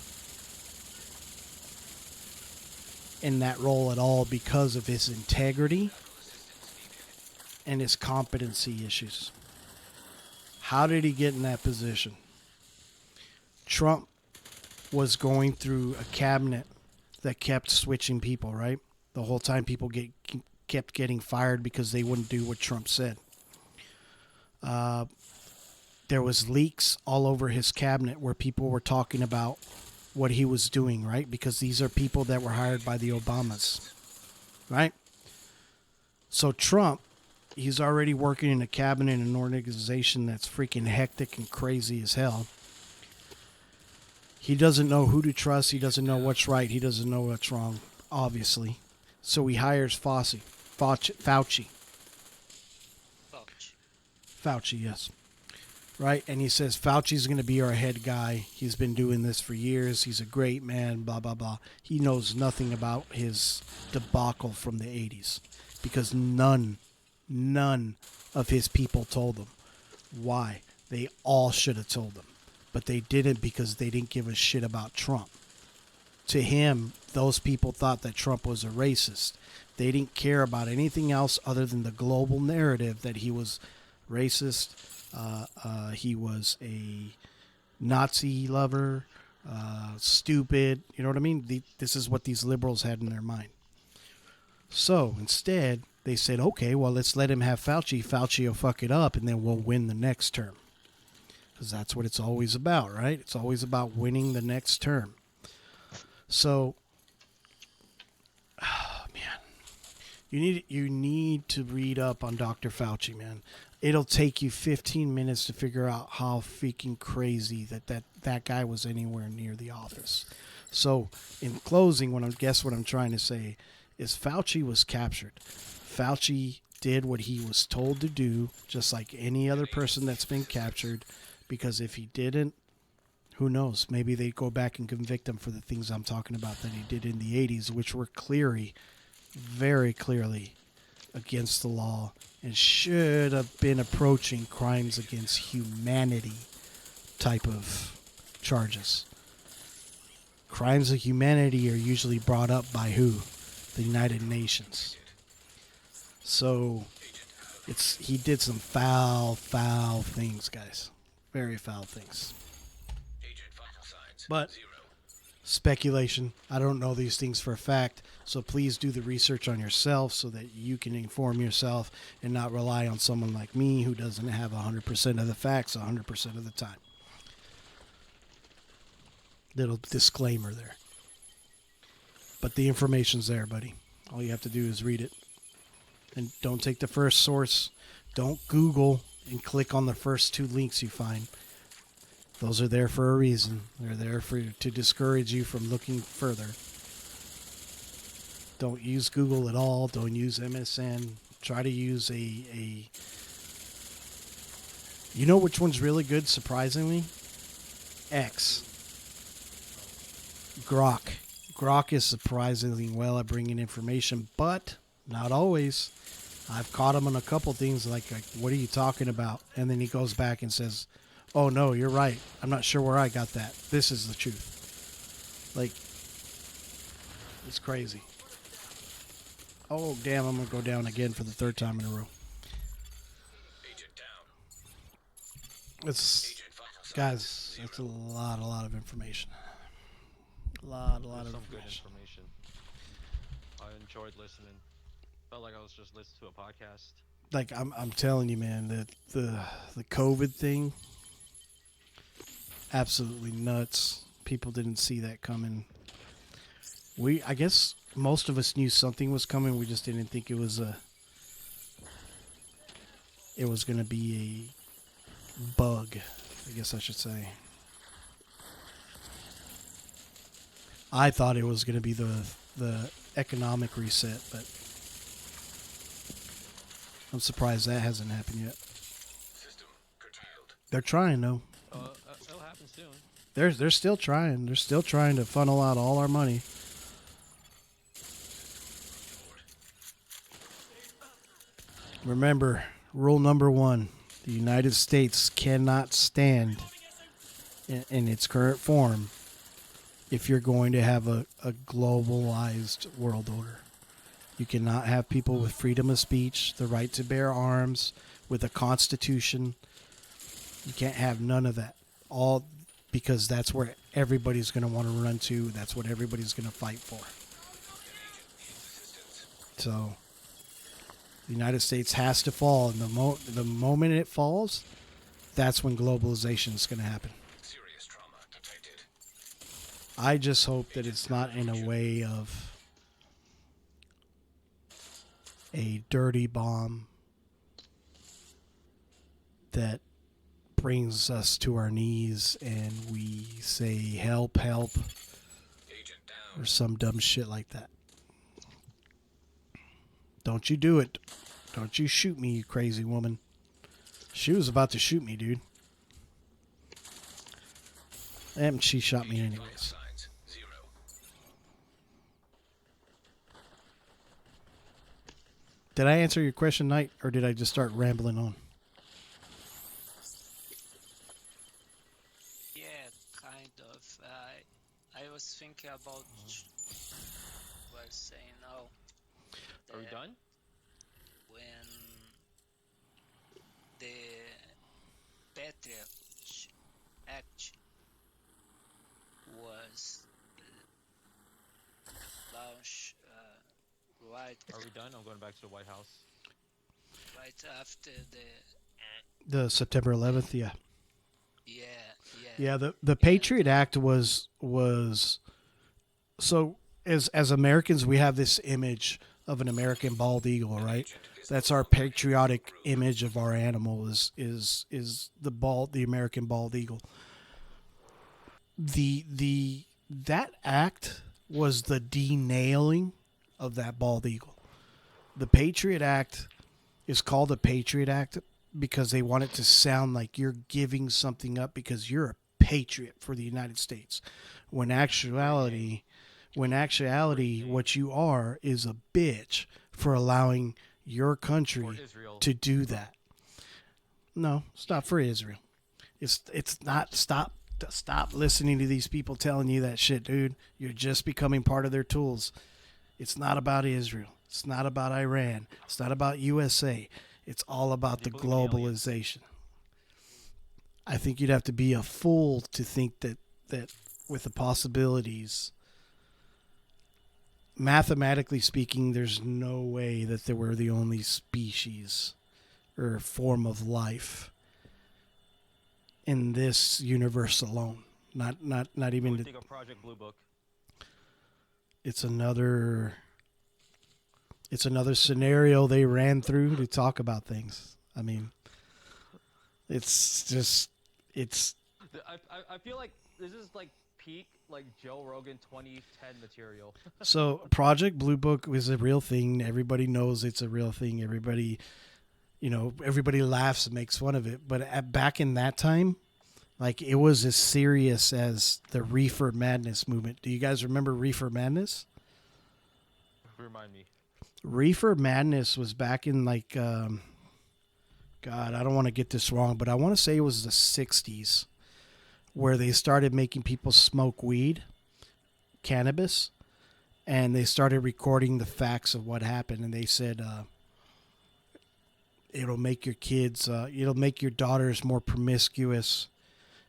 in that role at all because of his integrity and his competency issues. How did he get in that position? Trump was going through a cabinet that kept switching people, right? The whole time people kept getting fired because they wouldn't do what Trump said. There was leaks all over his cabinet where people were talking about what he was doing, right? Because these are people that were hired by the Obamas, right? So Trump, he's already working in a cabinet and an organization that's freaking hectic and crazy as hell. He doesn't know who to trust. He doesn't know what's right. He doesn't know what's wrong, obviously. So he hires Fauci. Fauci, yes. Right? And he says Fauci's going to be our head guy. He's been doing this for years. He's a great man, blah, blah, blah. He knows nothing about his debacle from the 80s because none of his people told him. Why? They all should have told him. But they didn't because they didn't give a shit about Trump. To him, those people thought that Trump was a racist. They didn't care about anything else other than the global narrative that he was racist. He was a Nazi lover, stupid. You know what I mean? This is what these liberals had in their mind. So instead, they said, okay, well, let's let him have Fauci. Fauci will fuck it up, and then we'll win the next term. Because that's what it's always about, right? It's always about winning the next term. So, man, you need to read up on Dr. Fauci, man. It'll take you 15 minutes to figure out how freaking crazy that guy was anywhere near the office. So, in closing, what I'm trying to say is Fauci was captured. Fauci did what he was told to do, just like any other person that's been captured. Because if he didn't, who knows? Maybe they go back and convict him for the things I'm talking about that he did in the 80s, which were very clearly against the law and should have been approaching crimes against humanity type of charges. Crimes of humanity are usually brought up by who? The United Nations. So he did some foul things, guys. Very foul things. But speculation. I don't know these things for a fact, so please do the research on yourself so that you can inform yourself and not rely on someone like me who doesn't have 100% of the facts 100% of the time. Little disclaimer there. But the information's there, buddy. All you have to do is read it. And don't take the first source. Don't Google and click on the first 2 links you find. Those are there for a reason. They're there to discourage you from looking further. Don't use Google at all. Don't use MSN. Try to use a you know which one's really good, surprisingly? X. Grok. Grok is surprisingly well at bringing information, but not always. I've caught him on a couple things like, what are you talking about? And then he goes back and says, oh, no, you're right. I'm not sure where I got that. This is the truth. Like, it's crazy. Oh, damn, I'm going to go down again for the 3rd time in a row. Guys, it's a lot of information. A lot of Some good information. information. I enjoyed listening. Felt like I was just listening to a podcast. Like I'm telling you, man, that the COVID thing, absolutely nuts. People didn't see that coming. I guess most of us knew something was coming. We just didn't think it was going to be a bug, I guess I should say. I thought it was going to be the economic reset, but I'm surprised that hasn't happened yet. They're trying, though. It'll happen soon. They're still trying. They're still trying to funnel out all our money. Remember, rule number 1, the United States cannot stand in its current form if you're going to have a globalized world order. You cannot have people with freedom of speech, the right to bear arms, with a constitution. You can't have none of that. All because that's where everybody's going to want to run to. That's what everybody's going to fight for. So the United States has to fall, and the moment it falls, that's when globalization is going to happen. Serious trauma detected. I just hope that it's not in a way of a dirty bomb that brings us to our knees and we say help, help, Agent down. or some dumb shit like that. Don't you do it. Don't you shoot me, you crazy woman. She was about to shoot me, dude. And she shot me Agent vital anyways. signs 0. Did I answer your question, Knight, or did I just start rambling on? Yeah, kind of. I was thinking about was saying now. Are we that done? When the Patriot Act was launched, right Are we done? I'm going back to the White House. right after The September 11th, yeah. yeah. Yeah, the Patriot Act was so as Americans we have this image of an American bald eagle, right? That's our patriotic image of our animal is the American bald eagle. That act was the denailing of that bald eagle. The Patriot Act is called the Patriot Act because they want it to sound like you're giving something up because you're a patriot for the United States. When actuality, what you are is a bitch for allowing your Or country Israel. to do that. No, stop for Israel. It's not stop listening to these people telling you that shit, dude. You're just becoming part of their tools. It's not about Israel. It's not about Iran. It's not about USA. It's all about the Do you believe in aliens? globalization. I think you'd have to be a fool to think that with the possibilities, mathematically speaking, there's no way that they were the only species or form of life in this universe alone. Not What do even. you think of Project Blue Book? It's another scenario they ran through to talk about things. I mean, it's just I feel like this is like peak like Joe Rogan 2010 material. so Project Blue Book was a real thing. Everybody knows it's a real thing. Everybody laughs and makes fun of it. But back in that time, like it was as serious as the Reefer Madness movement. Do you guys remember Reefer Madness? Remind me. Reefer Madness was back in like, God, I don't want to get this wrong, but I want to say it was the 60s where they started making people smoke weed, cannabis, and they started recording the facts of what happened. And they said, it'll make your kids, it'll make your daughters more promiscuous.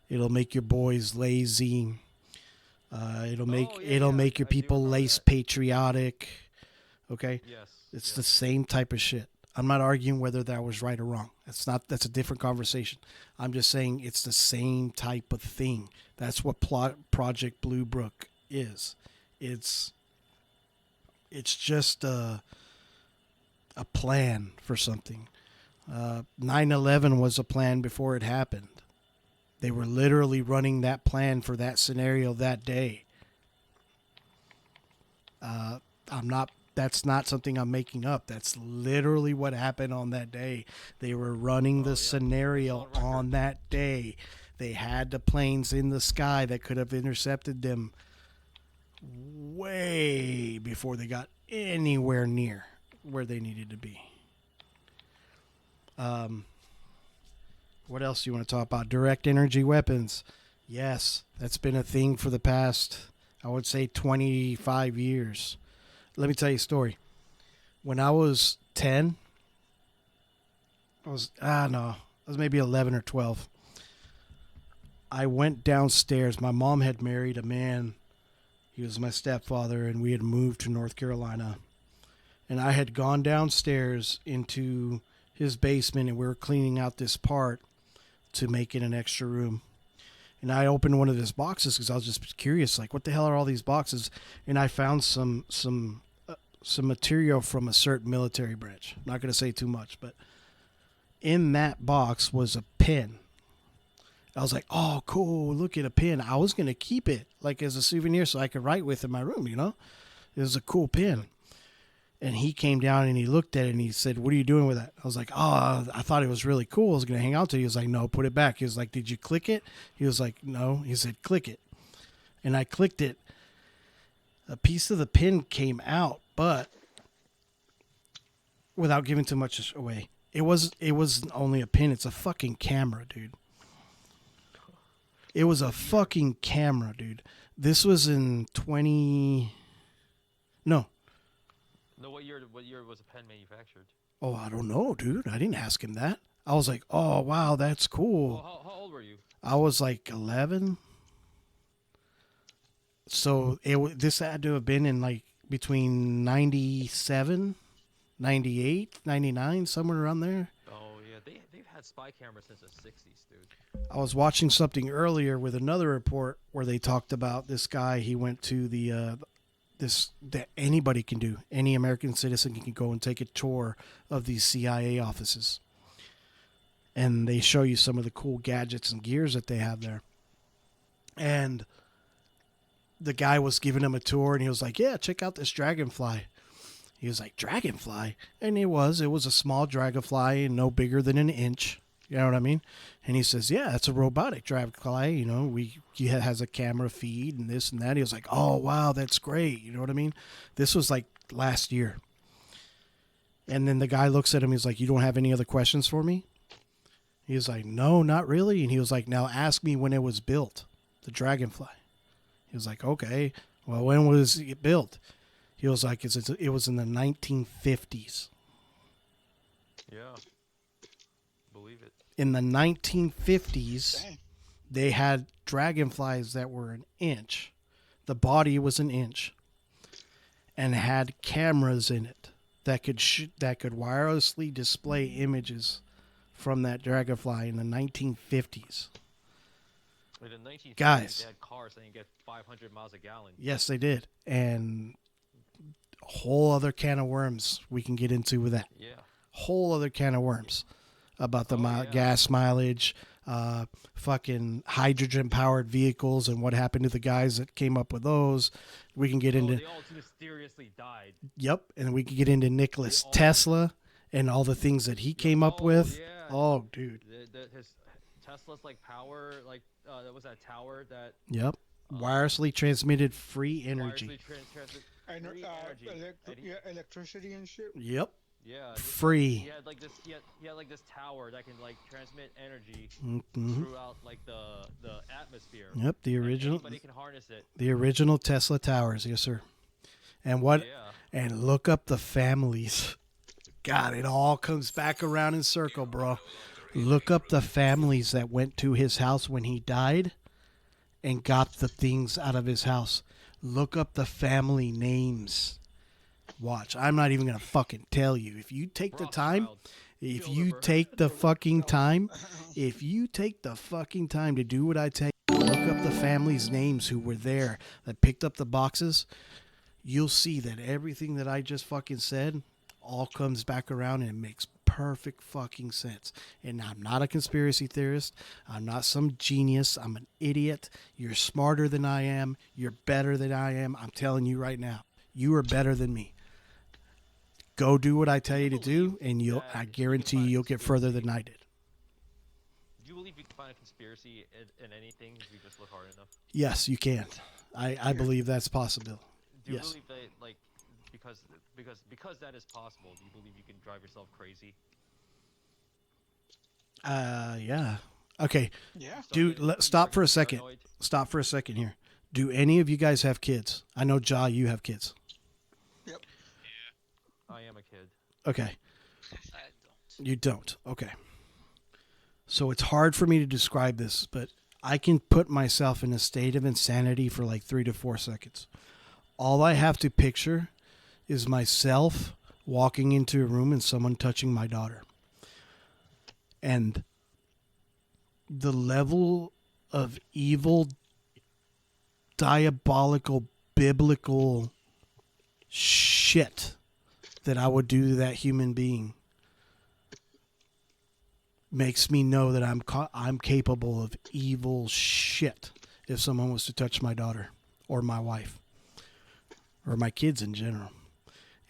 It'll make your boys lazy. It'll make your I do people remember less that. patriotic. Okay? Yes. It's yes. the same type of shit. I'm not arguing whether that was right or wrong. That's a different conversation. I'm just saying it's the same type of thing. That's what Project Blue Book is. It's just a plan for something. 9/11 was a plan before it happened. They were literally running that plan for that scenario that day. That's not something I'm making up. That's literally what happened on that day. They were running the scenario It's on record. on that day. They had the planes in the sky that could have intercepted them way before they got anywhere near where they needed to be. What else do you want to talk about? Direct energy weapons. Yes, that's been a thing for the past, I would say, 25 years. Let me tell you a story. When I was 10, I was maybe 11 or 12. I went downstairs. My mom had married a man. He was my stepfather, and we had moved to North Carolina. and I had gone downstairs into his basement, and we were cleaning out this part to make it an extra room. And I opened one of his boxes because I was just curious, like, what the hell are all these boxes? And I found some material from a certain military branch. I'm not going to say too much, but in that box was a pen. I was like, oh, cool, look at a pen. I was going to keep it, like, as a souvenir so I could write with in my room, you know? It was a cool pen. And he came down and he looked at it and he said, what are you doing with that? I was like, oh, I thought it was really cool. I was going to hang out to it. He was like, no, put it back. He was like, did you click it? He was like, no. He said, click it. And I clicked it. A piece of the pen came out, but without giving too much away, it wasn't only a pin. It's a fucking camera, dude. It was a fucking camera, dude. This was in No, what year was a pen manufactured? Oh, I don't know, dude. I didn't ask him that. I was like, oh, wow, that's cool. Well, how old were you? I was like 11. So this had to have been in like between 97, 98, 99, somewhere around there. Oh, yeah. They've had spy cameras since the 60s, dude. I was watching something earlier with another report where they talked about this guy. He went to that anybody can do. Any American citizen can go and take a tour of these CIA offices. And they show you some of the cool gadgets and gears that they have there. And the guy was giving him a tour and he was like, yeah, check out this dragonfly. He was like, dragonfly? And it was a small dragonfly, no bigger than an inch. You know what I mean? And he says, yeah, it's a robotic dragonfly. You know, he has a camera feed and this and that. He was like, oh, wow, that's great. You know what I mean? This was like last year. And then the guy looks at him. He's like, you don't have any other questions for me? He was like, no, not really. And he was like, now ask me when it was built, the dragonfly. He was like, okay, well, when was it built? He was like, it was in the 1950s. Yeah. Believe it. In the 1950s, Dang. they had dragonflies that were an inch. The body was an inch. And had cameras in it that could wirelessly display images from that dragonfly in the 1950s. In the 1950s, Guys. they had cars that can get 500 miles a gallon. Yes, they did. And a whole other can of worms we can get into with that. Yeah. Whole other can of worms about the gas mileage, fucking hydrogen-powered vehicles and what happened to the guys that came up with those. We can get into... They all mysteriously died. Yep, and we can get into Nikola Tesla and all the things that he came up with. Yeah. Oh, dude. His Tesla's like power, like that was that tower that. Yep. Wirelessly transmitted free energy. And Free energy. Electricity and shit. Yep. Yeah. Free. He had like this. He had like this tower that can like transmit energy Mm-hmm. throughout like the atmosphere. Yep, the And original. anybody can harness it. The original Tesla towers, yes, sir. And what? Yeah. And look up the families. God, it all comes back around in circle, bro. Look up the families that went to his house when he died and got the things out of his house. Look up the family names. Watch. I'm not even going to fucking tell you. If you take the time, if you take the fucking time, if you take the fucking time to do what I tell you, look up the families' names who were there that picked up the boxes, you'll see that everything that I just fucking said all comes back around and it makes perfect fucking sense. And I'm not a conspiracy theorist. I'm not some genius. I'm an idiot. You're smarter than I am. You're better than I am. I'm telling you right now, you are better than me. Go do what I tell you to do, and I guarantee you'll get further than I did. Do you believe you can find a conspiracy in anything if you just look hard enough? Yes, you can. I believe that's possible. Do you Yes. believe that, like, because that is possible, do you believe you can drive yourself crazy? Yeah. Okay, Yeah. dude, stop for a second. Stop for a second here. Do any of you guys have kids? I know, Ja, you have kids. Yep. I am a kid. Okay. I don't. You don't. Okay. So it's hard for me to describe this, but I can put myself in a state of insanity for like 3 to 4 seconds. All I have to picture is myself walking into a room and someone touching my daughter. And the level of evil, diabolical, biblical shit that I would do to that human being makes me know that I'm capable of evil shit if someone was to touch my daughter or my wife or my kids in general.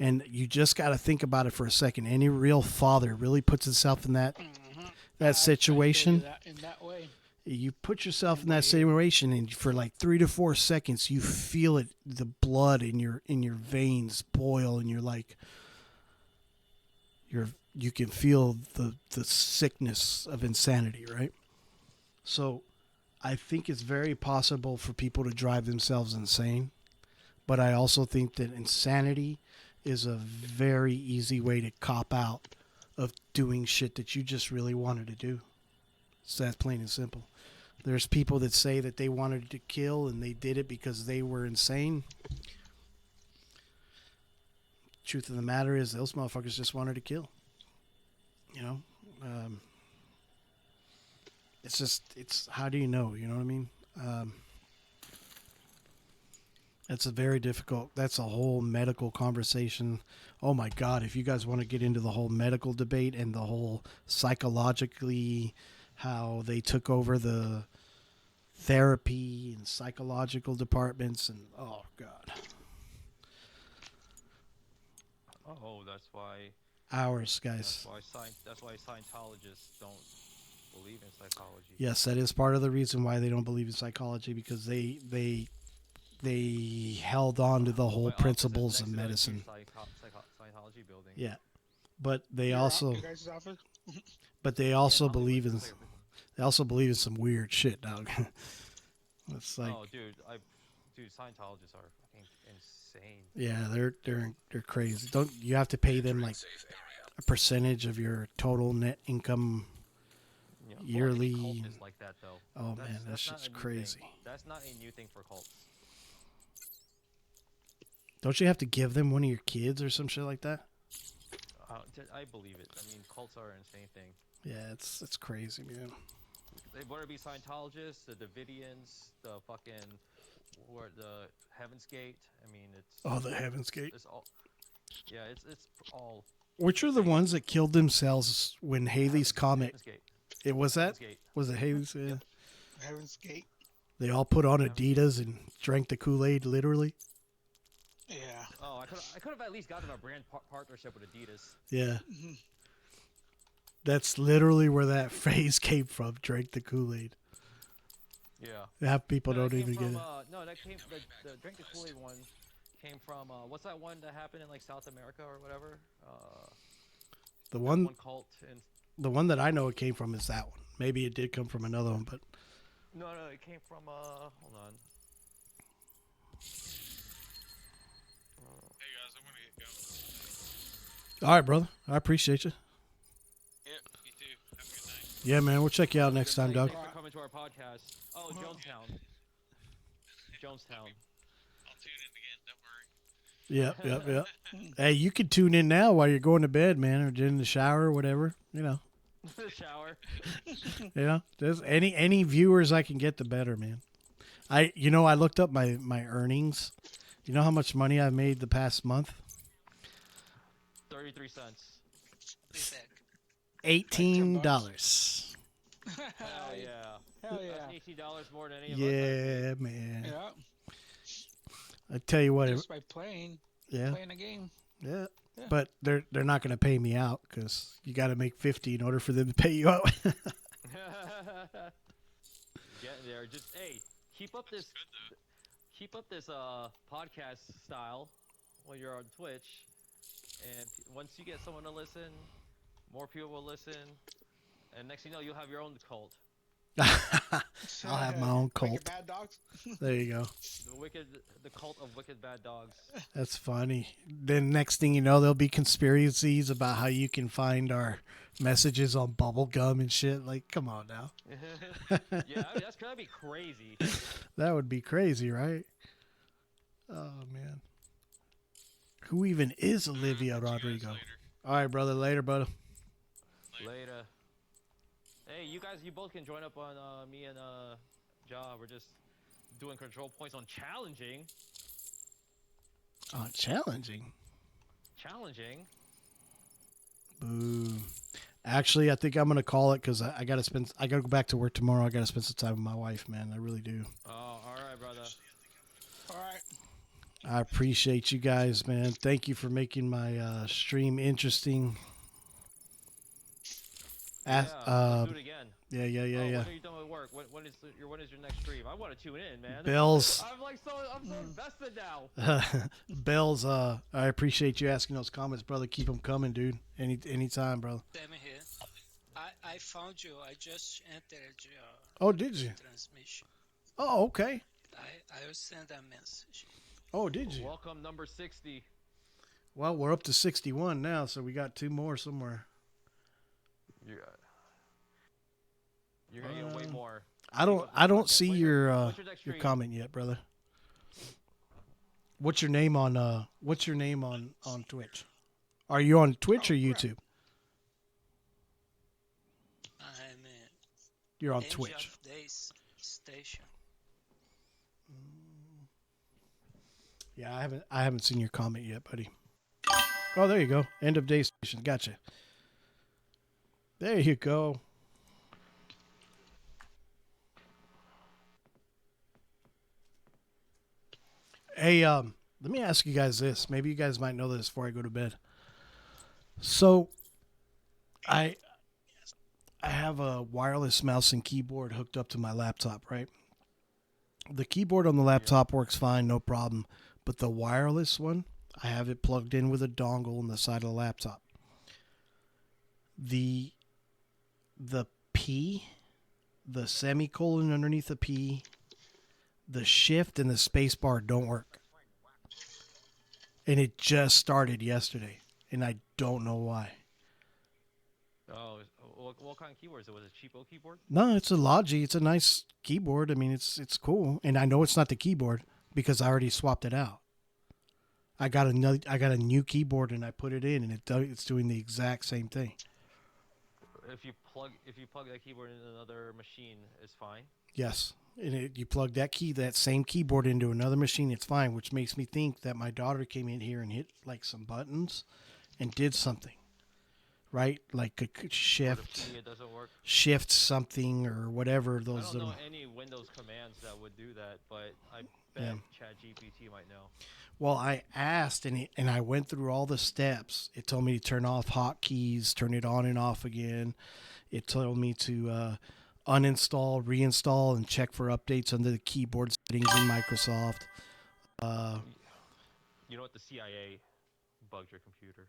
And you just got to think about it for a second. Any real father really puts himself in that situation. In that way. You put yourself in that situation, and for like 3 to 4 seconds, you feel it, the blood in your veins boil, and you're like, you can feel the sickness of insanity, right? So I think it's very possible for people to drive themselves insane, but I also think that insanity is a very easy way to cop out of doing shit that you just really wanted to do. So that's plain and simple. There's people that say that they wanted to kill and they did it because they were insane. Truth of the matter is, those motherfuckers just wanted to kill. You know? It's how do you know? You know what I mean? That's a very difficult, that's a whole medical conversation. Oh my God, if you guys want to get into the whole medical debate and the whole psychologically, how they took over the therapy and psychological departments, and oh God. Oh, that's why. Hours, guys. That's why Scientologists don't believe in psychology. Yes, that is part of the reason why they don't believe in psychology, because they held on to the whole principles of medicine. Scientology building. Yeah, but they Your also, guys' office? but they also believe in, they also believe in some weird shit, dog. It's like, oh, dude, Scientologists are fucking insane. yeah, they're crazy. Don't you have to pay them like a percentage of your total net income You know, yearly? Cult is like that though. Oh man, that's not just a new crazy. thing. That's not a new thing for cults. Don't you have to give them one of your kids or some shit like that? I believe it. I mean, cults are an insane thing. Yeah, it's crazy, man. They whether it be Scientologists, the Davidians, the fucking, or the Heaven's Gate. I mean, it's. Oh, the Heaven's Gate. It's all. Yeah, it's all. Which are the ones that killed themselves when Halley's Comet? Heaven's Gate. It was that? Heaven's Gate. Was it Halley's? Yeah. Heaven's Gate. They all put on Adidas and drank the Kool-Aid, literally. Yeah. Oh, I could have at least gotten a brand partnership with Adidas. Yeah. That's literally where that phrase came from. Drank the Kool-Aid. Yeah. Half people No, don't that even came get from, it. No, that came. The Drink the Kool-Aid one came from. What's that one that happened in like South America or whatever? The That one cult in. The one that I know it came from is that one. Maybe it did come from another one, but No, it came from. Hold on. Hey guys, I'm gonna get going. all right, brother. I appreciate you. Yep, you too. Have a good night. Yeah, man. We'll check you out next time, dog. Thanks for coming to our podcast. Oh, Jonestown. Jonestown. I'll tune in again. Don't worry. Yep. Hey, you can tune in now while you're going to bed, man, or in the shower or whatever. You know. The shower. You know, just any viewers I can get, the better, man. I looked up my earnings. You know how much money I've made the past month? 33 cents. Be back. $18. Hell yeah. Hell yeah. That's $18 more than any of us. Yeah, man. Yeah. I tell you what, Just by playing yeah, a game. yeah. Yeah. But they're not going to pay me out because you got to make 50 in order for them to pay you out. Getting there. Just hey, keep up this podcast style when you're on Twitch, and once you get someone to listen, more people will listen, and next thing you know, you'll have your own cult. I'll have my own cult. Wicked Bad Dogs. There you go. The cult of wicked bad dogs. That's funny. Then next thing you know, there'll be conspiracies about how you can find our messages on bubblegum and shit. Like, come on now. Yeah, I mean, that'd be crazy. That would be crazy, right? Oh, man. Who even is Talk Olivia to you guys Rodrigo? later. All right, brother. Later, brother. Later. Hey, you guys, you both can join up on me and Ja. We're just doing control points on challenging. Challenging. Challenging. Boo. Actually, I think I'm gonna call it because I gotta go back to work tomorrow. I gotta spend some time with my wife, man. I really do. Oh, all right, brother. All right. I appreciate you guys, man. Thank you for making my stream interesting. Yeah, let's do it again. Yeah. When are you done with work? When is your next stream? I want to tune in, man. Bells. I'm so invested now. Bells, I appreciate you asking those comments, brother. Keep them coming, dude. Anytime, brother. Damn here. I found you. I just entered your Oh, did you? transmission. Oh, okay. I will send a message. Oh, did you? Welcome, number 60. Well, we're up to 61 now, so we got 2 more somewhere. You're gonna get way more. I don't see What's your next your stream? comment yet, brother. What's your name on Twitch? Are you on Twitch or YouTube? I'm You're on End Twitch. of Days Station. Yeah, I haven't seen your comment yet, buddy. Oh, there you go. End of day station. Gotcha. There you go. Hey, let me ask you guys this. Maybe you guys might know this before I go to bed. So, I have a wireless mouse and keyboard hooked up to my laptop, right? The keyboard on the laptop works fine, no problem. But the wireless one, I have it plugged in with a dongle on the side of the laptop. The P, the semicolon underneath the P, the shift and the space bar don't work. And it just started yesterday, and I don't know why. Oh, what kind of keyboard is it? Was it a cheapo keyboard? No, it's a Logi. It's a nice keyboard. I mean, it's cool, and I know it's not the keyboard because I already swapped it out. I got a new keyboard and I put it in, and it's doing the exact same thing. If you plug that keyboard in another machine, it's fine. Yes, and you plug that same keyboard into another machine, it's fine. Which makes me think that my daughter came in here and hit like some buttons, and did something, right? Like a shift, it doesn't work. shift something or whatever. Those I don't little. know any Windows commands that would do that, but I bet ChatGPT might know. Well, I asked, and I went through all the steps. It told me to turn off hotkeys, turn it on and off again. It told me to uninstall, reinstall, and check for updates under the keyboard settings in Microsoft. You know what? The CIA bugged your computer.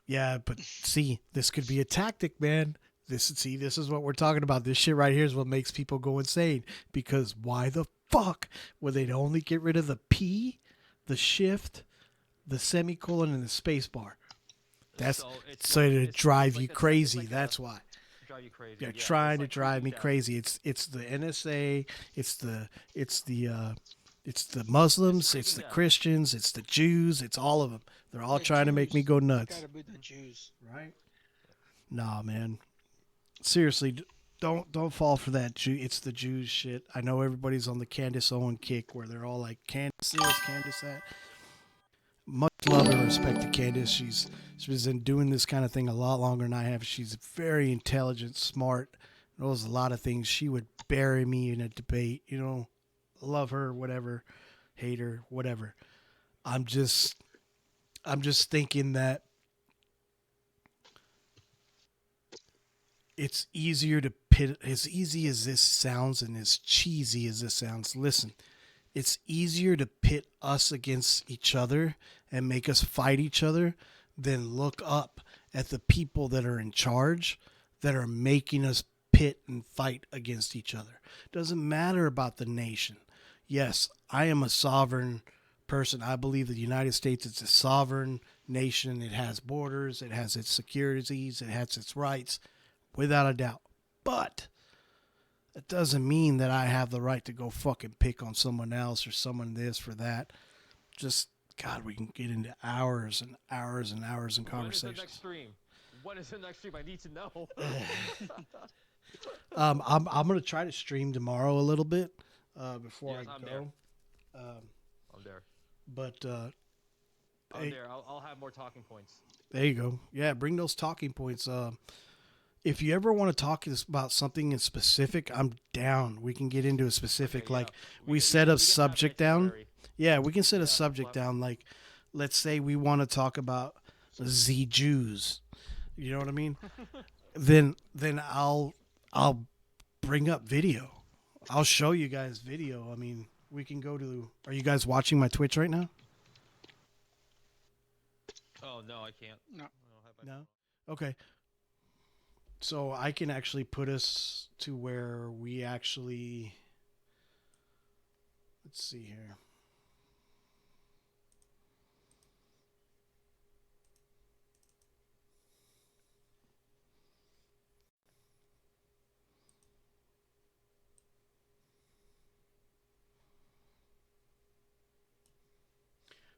Yeah, but see, this could be a tactic, man. This is what we're talking about. This shit right here is what makes people go insane. Because why the fuck would they only get rid of the P, the shift, the semicolon, and the space bar? That's so to drive you crazy. That's why. Drive you crazy. They're Yeah, trying it's to like drive me down. crazy. It's the NSA. It's the Muslims. It's the down. Christians. It's the Jews. It's all of them. They're all The trying to make me go nuts. Gotta be the Jews. Right? Nah, man. Seriously, don't fall for that. It's the Jews shit. I know everybody's on the Candace Owen kick where they're all like, Candace this, Candace that. Much love and respect to Candace. She's been doing this kind of thing a lot longer than I have. She's very intelligent, smart, knows a lot of things. She would bury me in a debate. You know, love her, whatever, hate her, whatever. I'm just thinking that it's easier to pit, as easy as this sounds and as cheesy as this sounds. Listen, it's easier to pit us against each other and make us fight each other than look up at the people that are in charge that are making us pit and fight against each other. Doesn't matter about the nation. Yes, I am a sovereign person. I believe the United States is a sovereign nation. It has borders. It has its securities. It has its rights, without a doubt. But it doesn't mean that I have the right to go fucking pick on someone else or someone this or that. Just God, we can get into hours and hours and hours in When is the conversations. next stream? When is the next stream? I need to know. I'm gonna try to stream tomorrow a little bit before Yes, I I'm go. there. I'm there. But I'm hey, there. I'll have more talking points. there you go. Yeah, bring those talking points. If you ever want to talk about something in specific, I'm down. We can get into a specific. Okay, like yeah. we set can a have subject an down. itinerary. Yeah, we can set a Yeah, subject well- down. Like, let's say we want to talk about the Jews. You know what I mean? then I'll bring up video. I'll show you guys video. I mean, we can go to. Are you guys watching my Twitch right now? Oh no, I can't. No. I don't have my No? phone. Okay. So I can actually put us to where we actually. Let's see here.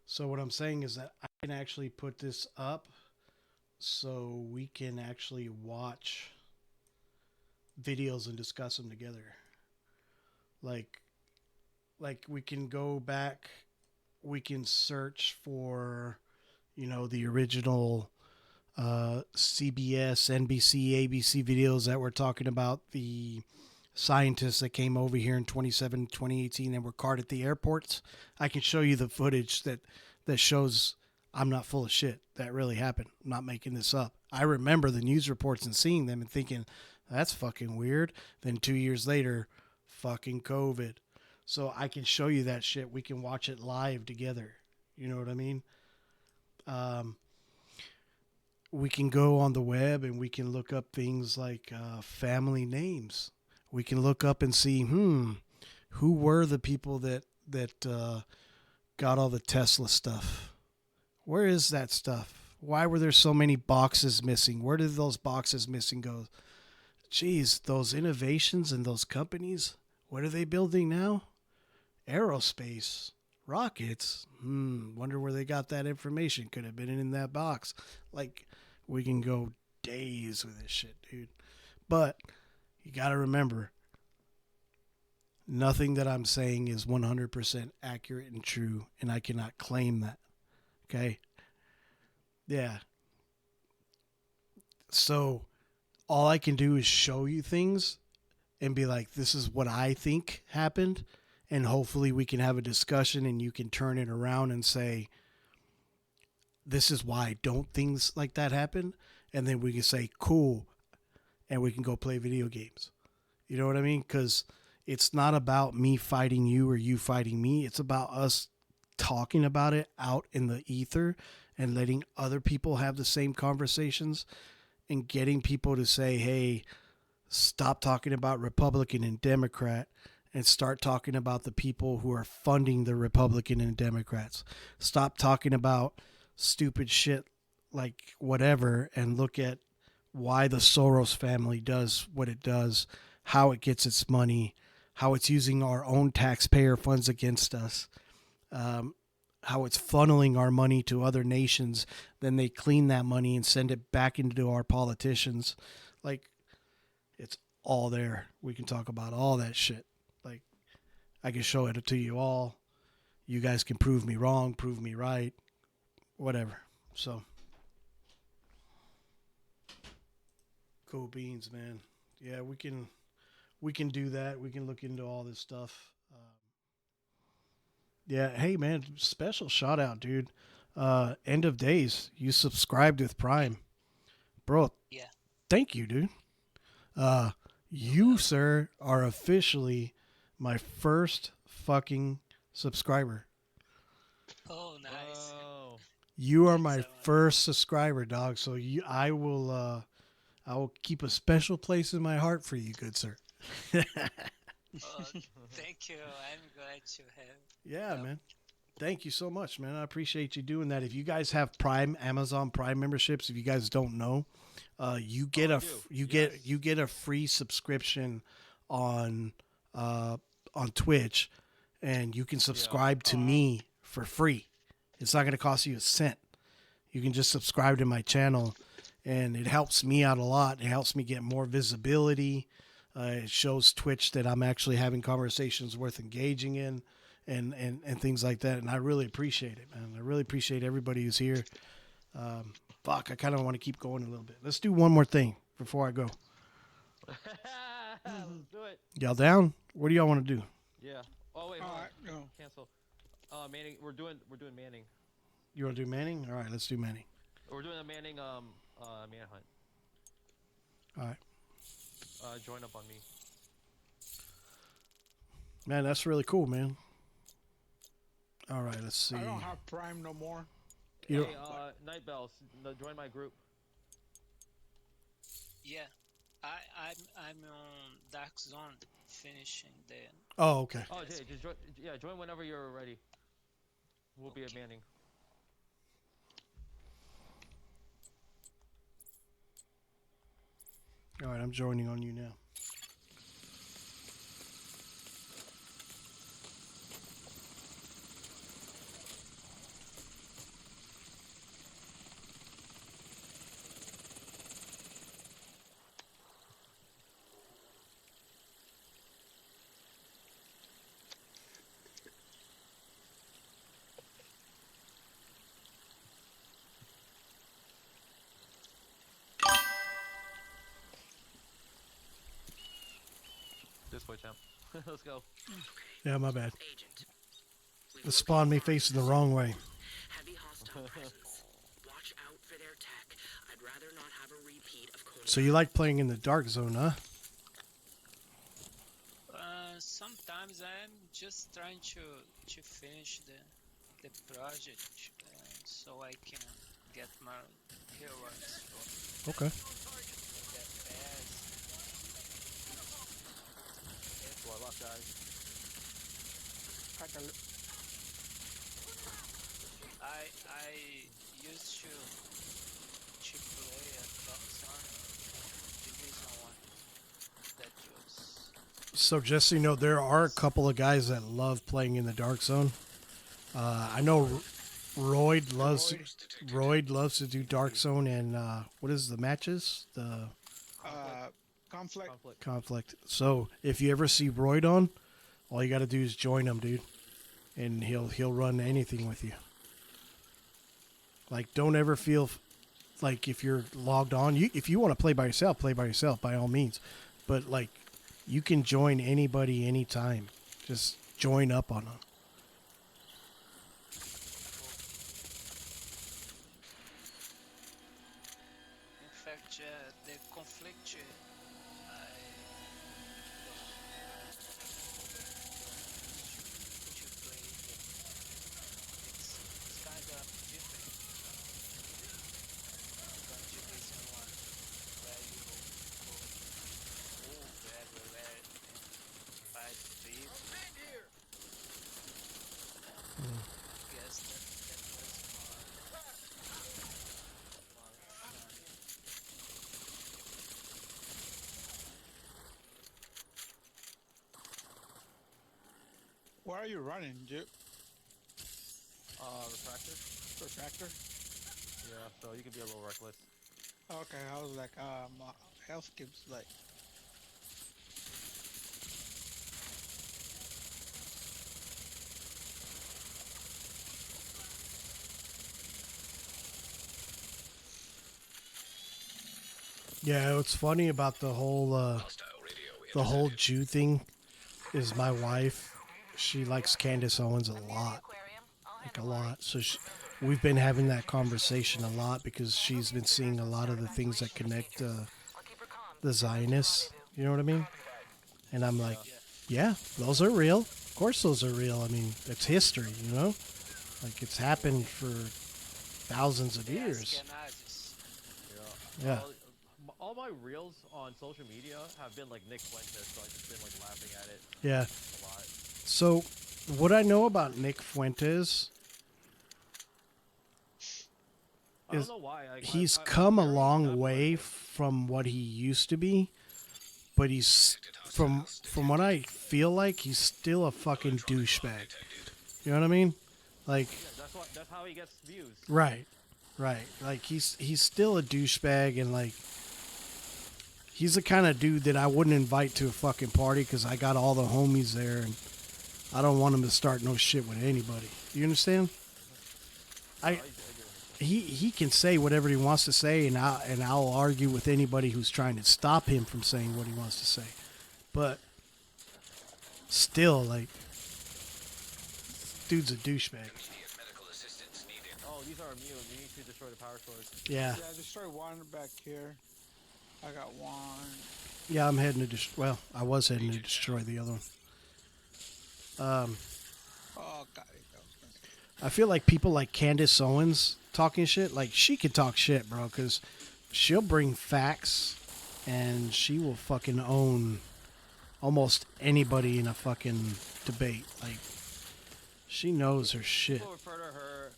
So what I'm saying is that I can actually put this up so we can actually watch videos and discuss them together. Like we can go back, we can search for, the original CBS, NBC, ABC videos that were talking about the scientists that came over here in 2018 and were caught at the airports. I can show you the footage that shows I'm not full of shit. That really happened. I'm not making this up. I remember the news reports and seeing them and thinking, that's fucking weird. Then 2 years later, fucking COVID. So I can show you that shit. We can watch it live together. You know what I mean? We can go on the web and we can look up things like family names. We can look up and see, who were the people that got all the Tesla stuff? Where is that stuff? Why were there so many boxes missing? Where did those boxes missing go? Geez, those innovations and those companies, what are they building now? Aerospace, rockets. Wonder where they got that information. Could have been in that box. Like, we can go days with this shit, dude. But you got to remember, nothing that I'm saying is 100% accurate and true, and I cannot claim that. Okay? Yeah. So all I can do is show you things and be like, this is what I think happened, and hopefully we can have a discussion and you can turn it around and say, this is why don't things like that happen, and then we can say, cool, and we can go play video games. You know what I mean? Because it's not about me fighting you or you fighting me. It's about us talking about it out in the ether and letting other people have the same conversations and getting people to say, hey, stop talking about Republican and Democrat and start talking about the people who are funding the Republican and Democrats. Stop talking about stupid shit like whatever and look at why the Soros family does what it does, how it gets its money, how it's using our own taxpayer funds against us, how it's funneling our money to other nations. Then they clean that money and send it back into our politicians. Like, it's all there. We can talk about all that shit. Like, I can show it to you all. You guys can prove me wrong, prove me right, whatever. So, cool beans, man. Yeah, we can do that. We can look into all this stuff. Yeah, hey man, special shout out, dude. End of days, you subscribed with Prime, bro. Yeah. Thank you, dude. You, sir, are officially my first fucking subscriber. Oh, nice. Oh. You are Thanks my so much. first subscriber, dog. So I will keep a special place in my heart for you, good sir. Oh, thank you. I'm glad to have. Yeah, Yeah. man. Thank you so much, man. I appreciate you doing that. If you guys have Prime, Amazon Prime memberships, if you guys don't know, you get Oh, I a do. you Yes. get a free subscription on Twitch, and you can subscribe to Oh. me for free. It's not going to cost you a cent. You can just subscribe to my channel, and it helps me out a lot. It helps me get more visibility. It shows Twitch that I'm actually having conversations worth engaging in, and things like that. And I really appreciate it, man. I really appreciate everybody who's here. I kind of want to keep going a little bit. Let's do one more thing before I go. Let's do it. Y'all down? What do y'all want to do? Yeah. Oh wait, All hold on. right, go. Cancel. Manning, we're doing Manning. You want to do Manning? All right, let's do Manning. We're doing a Manning manhunt. All right. Join up on me. Man, that's really cool, man. All right, let's see. I don't have Prime no more. You Hey, Night Bells, join my group. Yeah, I'm on Dark Zone finishing the. Oh, okay. Oh, Jay, just join. Yeah, join whenever you're ready. We'll be at Manning. All right, I'm joining on you now. This way, champ. Let's go. Yeah, my bad. It spawned me facing the wrong way. Heavy hostile presence. Watch out for their tech. I'd rather not have a repeat of Coney. So you like playing in the dark zone, huh? Sometimes I'm just trying to finish the project, so I can get more rewards for Okay. the pass. Boy, luck, guys. I used to play a Dark Zone Division 1. That was So just so you know, there are a couple of guys that love playing in the dark zone. I know Royd loves to do dark zone, and what is the matches? The Conflict. conflict. So if you ever see Royd on, all you got to do is join him, dude, and he'll run anything with you. Like, don't ever feel like if you're logged on, if you want to play by yourself by all means. But like, you can join anybody anytime. Just join up on them. in fact the conflict. I to play it's kind of different from Division 1 where you go move everywhere and fight people. Guess that was more fun. Where are you running, Jip? Refractor. Retractor? Yeah, so you can be a little reckless. Okay, I was like, my health keeps like. Yeah, what's funny about the whole Jew thing is my wife. She likes Candace Owens a lot, like a lot. So we've been having that conversation a lot because she's been seeing a lot of the things that connect the Zionists. You know what I mean? And I'm like, yeah, those are real. Of course, those are real. I mean, it's history. You know, like it's happened for thousands of years. Ashkenazis. Yeah. All my reels on social media have been like Nick Fuentes, so I've just been like laughing at it Yeah. a lot. So, what I know about Nick Fuentes, I don't Is- know why. he's I'm come a very long upward. way from what he used to be, but he's from what I feel like he's still a fucking douchebag. You know what I mean? Like, Yeah, that's how he gets views. right, right. Like he's still a douchebag, and like he's the kind of dude that I wouldn't invite to a fucking party because I got all the homies there, and I don't want him to start no shit with anybody. You understand? He can say whatever he wants to say, and I'll argue with anybody who's trying to stop him from saying what he wants to say. But still, like, dude's a douchebag. Medical assistance needed. Oh, these are immune. You need to destroy the power source. Yeah, Yeah, destroy one back here. I got one. yeah. I'm heading to I was heading to destroy the other one. Oh, got it. I feel like people like Candace Owens talking shit. Like, she can talk shit, bro, because she'll bring facts, and she will fucking own almost anybody in a fucking debate. Like, she knows her shit. People refer to her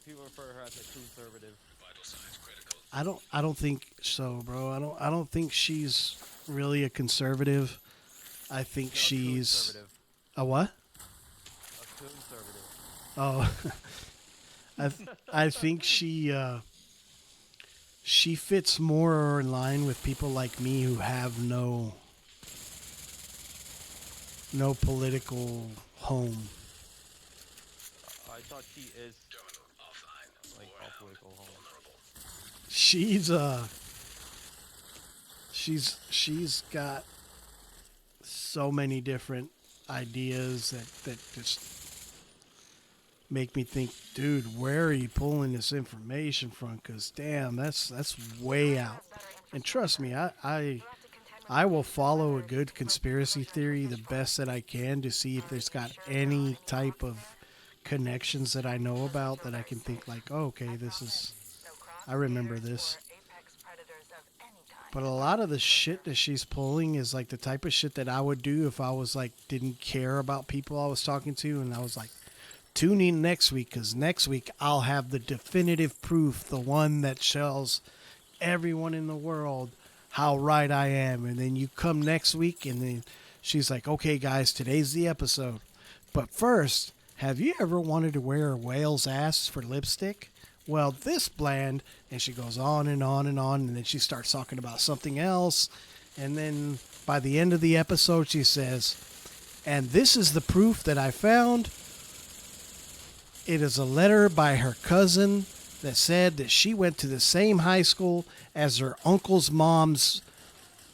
as a conservative. Vital signs critical. I don't think so, bro. I don't think she's really a conservative. I think No, she's conservative. a what? A conservative. Oh, I think she fits more in line with people like me who have no political home. I thought she is Terminal offline. like Or all political home. vulnerable. She's got so many different ideas that just make me think, dude, where are you pulling this information from? Because damn, that's way out. And trust me, I will follow a good conspiracy theory the best that I can to see if there's got any type of connections that I know about that I can think like, oh, okay, I remember this. But a lot of the shit that she's pulling is like the type of shit that I would do if I was like didn't care about people I was talking to, and I was like, tune in next week, because next week I'll have the definitive proof, the one that tells everyone in the world how right I am. And then you come next week, and then she's like, okay, guys, today's the episode. But first, have you ever wanted to wear a whale's ass for lipstick? Well, this blend, and she goes on and on and on, and then she starts talking about something else. And then by the end of the episode, she says, and this is the proof that I found. It is a letter by her cousin that said that she went to the same high school as her uncle's mom's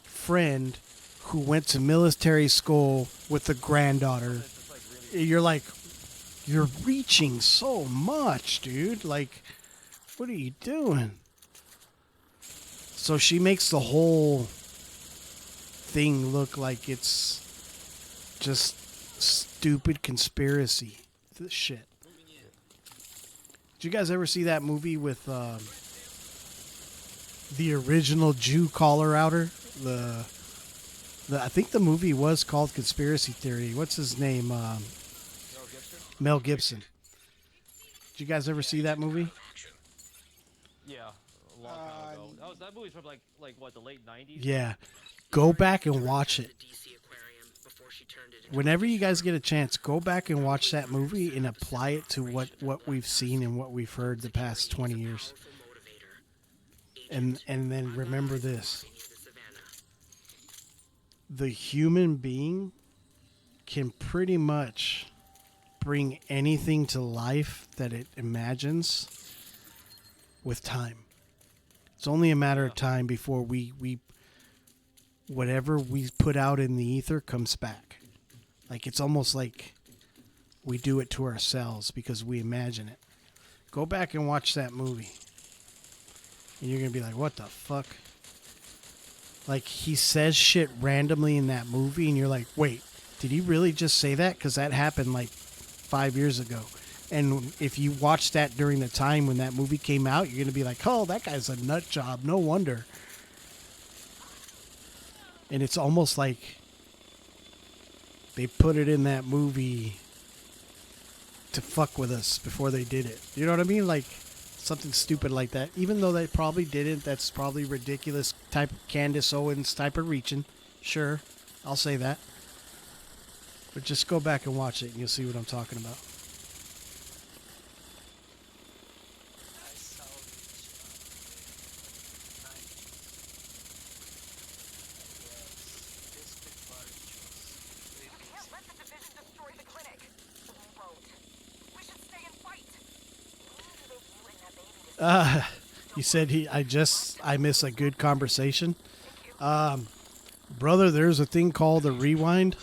friend who went to military school with the granddaughter. It's like really. You're like, you're reaching so much, dude. Like, what are you doing? So she makes the whole thing look like it's just stupid conspiracy shit. Did you guys ever see that movie with the original Jew caller outer? I think the movie was called Conspiracy Theory. What's his name? Mel Gibson. Did you guys ever see that movie? Yeah, a long time ago. That movie's from like what, the late 90s? Yeah. Go back and watch it. DC aquarium before she turned it into Whenever you guys get a chance, go back and watch that movie and apply it to what we've seen and what we've heard the past 20 years. And then remember this. The human being can pretty much bring anything to life that it imagines with time. It's only a matter of time before we whatever we put out in the ether comes back. Like, it's almost like we do it to ourselves because we imagine it. Go back and watch that movie. And you're going to be like, what the fuck? Like, he says shit randomly in that movie, and you're like, wait, did he really just say that? Because that happened like 5 years ago. And if you watch that during the time when that movie came out, you're going to be like, oh, that guy's a nut job. No wonder. And it's almost like they put it in that movie to fuck with us before they did it. You know what I mean? Like, something stupid like that. Even though they probably didn't, that's probably ridiculous type of Candace Owens type of reaching. Sure, I'll say that. But just go back and watch it and you'll see what I'm talking about. He said I miss a good conversation. Brother, there's a thing called a rewind.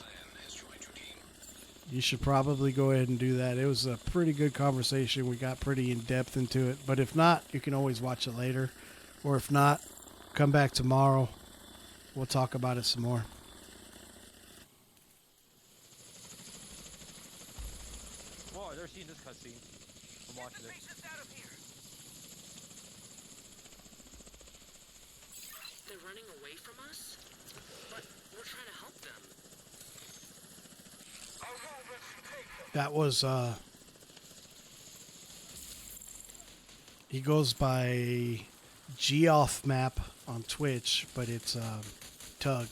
You should probably go ahead and do that. It was a pretty good conversation. We got pretty in depth into it. But if not, you can always watch it later. Or if not, come back tomorrow. We'll talk about it some more. Whoa, I've never seen this cutscene. I'm watching it. They're running away from us? But we're trying to help them. That was, he goes by Geoff Map on Twitch, but it's, Tug.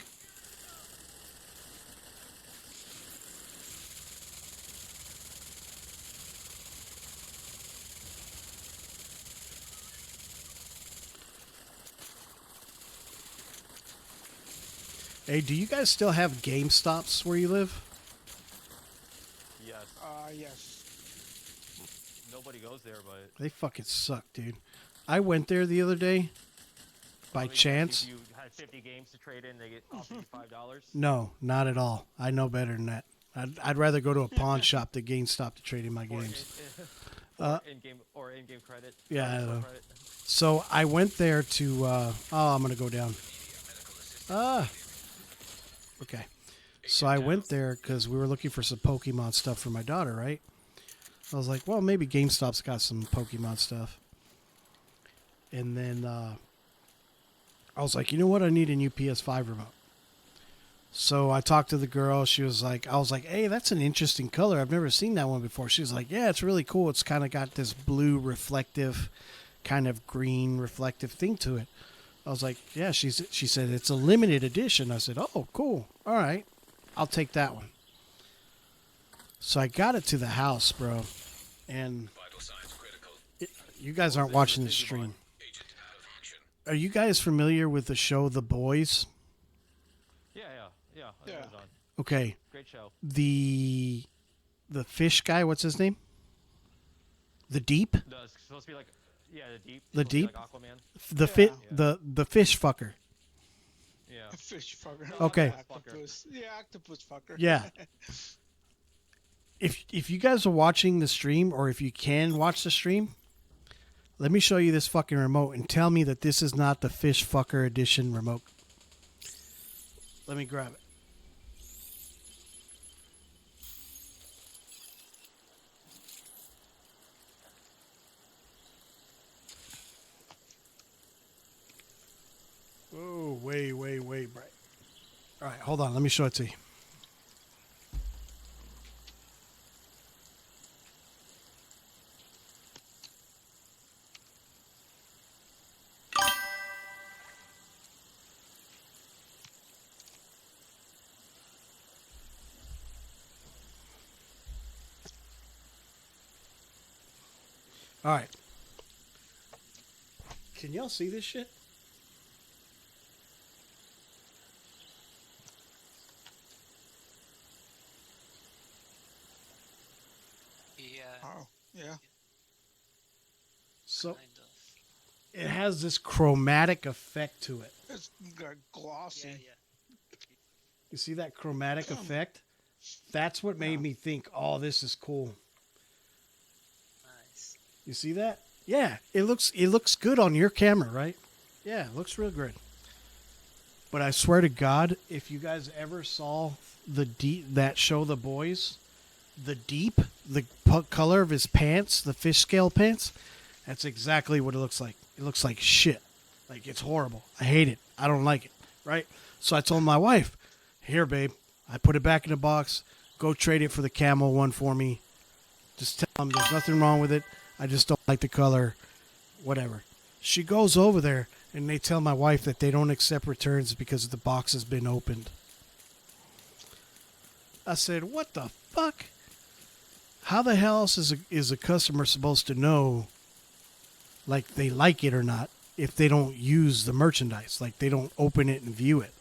Hey, do you guys still have GameStops where you live? Yes. Yes. Nobody goes there, but They fucking suck, dude. I went there the other day by Probably chance. If you had 50 games to trade in, they get offer you $5. No, not at all. I know better than that. I'd rather go to a pawn shop than GameStop to trade in my games. Or in-game credit. Yeah, I Store know. credit. So I went there to. I'm gonna go down. Okay. So I went there because we were looking for some Pokemon stuff for my daughter, right? I was like, well, maybe GameStop's got some Pokemon stuff. And then I was like, you know what? I need a new PS5 remote. So I talked to the girl. She was like, I was like, hey, that's an interesting color. I've never seen that one before. She was like, yeah, it's really cool. It's kind of got this blue reflective, kind of green reflective thing to it. I was like, yeah, she said, it's a limited edition. I said, oh, cool. All right. I'll take that one. So I got it to the house, bro. And Vital signs critical. you guys aren't watching the stream. Agent out of action. Are you guys familiar with the show The Boys? Yeah. Yeah. Amazon. Okay. Great show. The fish guy, what's his name? The Deep? It's supposed to be like, yeah, the deep. The Supposed to be Deep? like Aquaman. The Yeah. the fish fucker. Yeah. Fish fucker. Okay. Octopus. Yeah, octopus fucker. Yeah. If you guys are watching the stream, or if you can watch the stream, let me show you this fucking remote and tell me that this is not the fish fucker edition remote. Let me grab it. Oh, way bright. All right, hold on. Let me show it to you. All right. Can y'all see this shit? Yeah, Oh, yeah. So kind of. it has this chromatic effect to it. It's got glossy. Yeah. You see that chromatic effect? That's what made me think, oh, this is cool. Nice. You see that? Yeah, it looks good on your camera, right? Yeah, it looks real good. But I swear to God, if you guys ever saw that show, The Boys, the color of his pants, the fish scale pants, that's exactly what it looks like. It looks like shit. Like, it's horrible. I hate it. I don't like it, right? So I told my wife, here, babe, I put it back in the box. Go trade it for the camel one for me. Just tell them there's nothing wrong with it. I just don't like the color. Whatever. She goes over there, and they tell my wife that they don't accept returns because the box has been opened. I said, what the fuck? How the hell else is a customer supposed to know, like, they like it or not if they don't use the merchandise? Like, they don't open it and view it.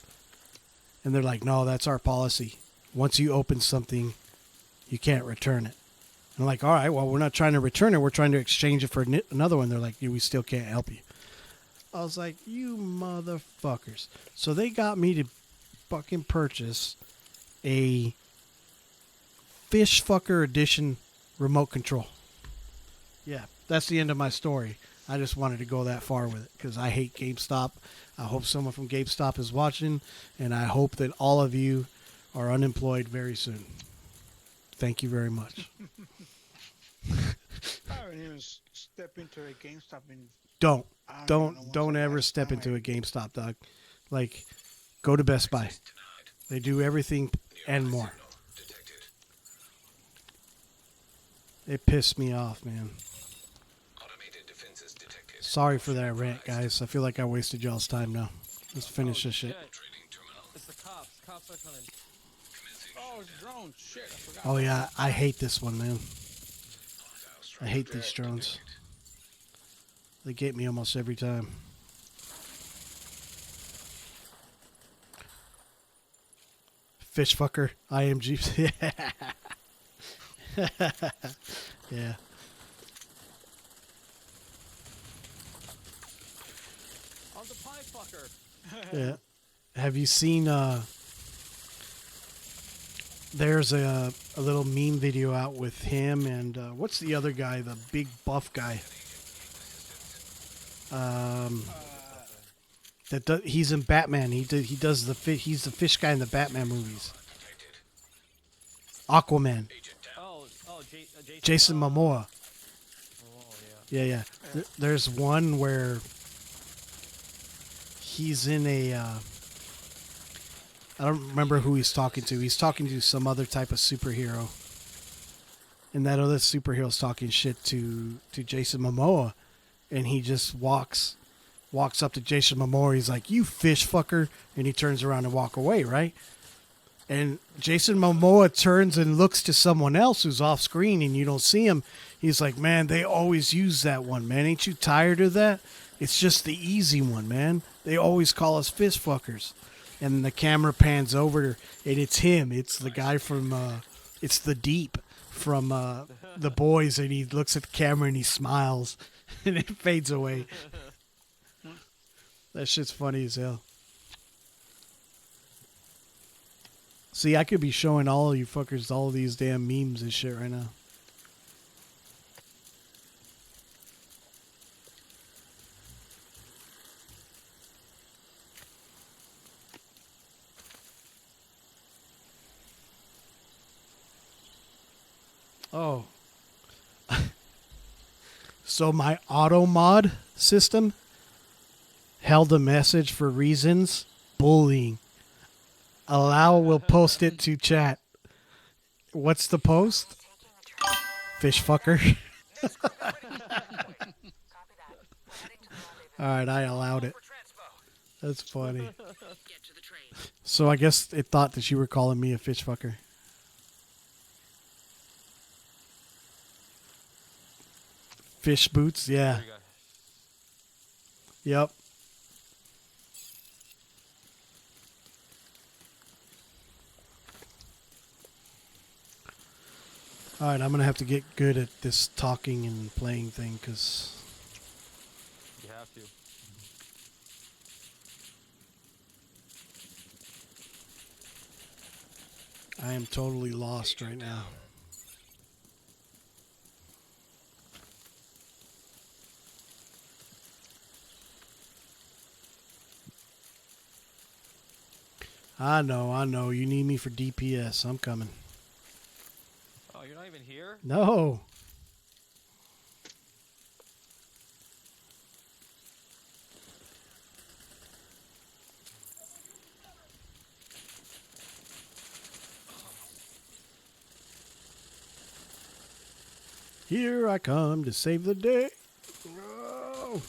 And they're like, no, that's our policy. Once you open something, you can't return it. I'm like, all right, well, we're not trying to return it. We're trying to exchange it for another one. They're like, yeah, we still can't help you. I was like, you motherfuckers. So they got me to fucking purchase a Fish Fucker Edition remote control. Yeah, that's the end of my story. I just wanted to go that far with it because I hate GameStop. I hope someone from GameStop is watching, and I hope that all of you are unemployed very soon. Thank you very much. I haven't even stepped into a GameStop in. Don't I don't even know don't what's the ever last step time into a GameStop, dog. Like, go to Best Buy. They do everything and more. Detected. It pissed me off, man. Automated defenses detected. Sorry for that rant, guys. I feel like I wasted y'all's time now. Let's finish this shit. Trading terminal. It's the cops. Cops are coming. Commencing. Oh, it's drones. Shit, I forgot. Oh yeah, I hate this one, man. Hostile I hate these strike drones. detected. They get me almost every time. Fish fucker, IMG. Yeah. Yeah. I'm the pie fucker. Yeah. Have you seen there's a little meme video out with him and what's the other guy, the big buff guy? He's in Batman. He does he's the fish guy in the Batman movies. Aquaman. Jason Momoa. Oh yeah. Yeah. There's one where he's in a I don't remember who he's talking to. He's talking to some other type of superhero. And that other superhero's talking shit to Jason Momoa. And he just walks up to Jason Momoa. He's like, "You fish fucker." And he turns around and walk away, right? And Jason Momoa turns and looks to someone else who's off screen and you don't see him. He's like, "Man, they always use that one, man. Ain't you tired of that? It's just the easy one, man. They always call us fish fuckers." And the camera pans over and it's him. It's the guy from, it's the Deep from The Boys. And he looks at the camera and he smiles and it fades away. That shit's funny as hell. See, I could be showing all of you fuckers all of these damn memes and shit right now. Oh. So my auto mod system held a message for reasons bullying. Allow will post it to chat. What's the post? Fish fucker. Alright, I allowed it. That's funny. Get to the train. So I guess it thought that you were calling me a fish fucker. Fish boots, yeah. There you go. Yep. All right, I'm going to have to get good at this talking and playing thing because You have to. I am totally lost right now. I know. You need me for DPS. I'm coming. Oh, you're not even here? No. Here I come to save the day. Oh.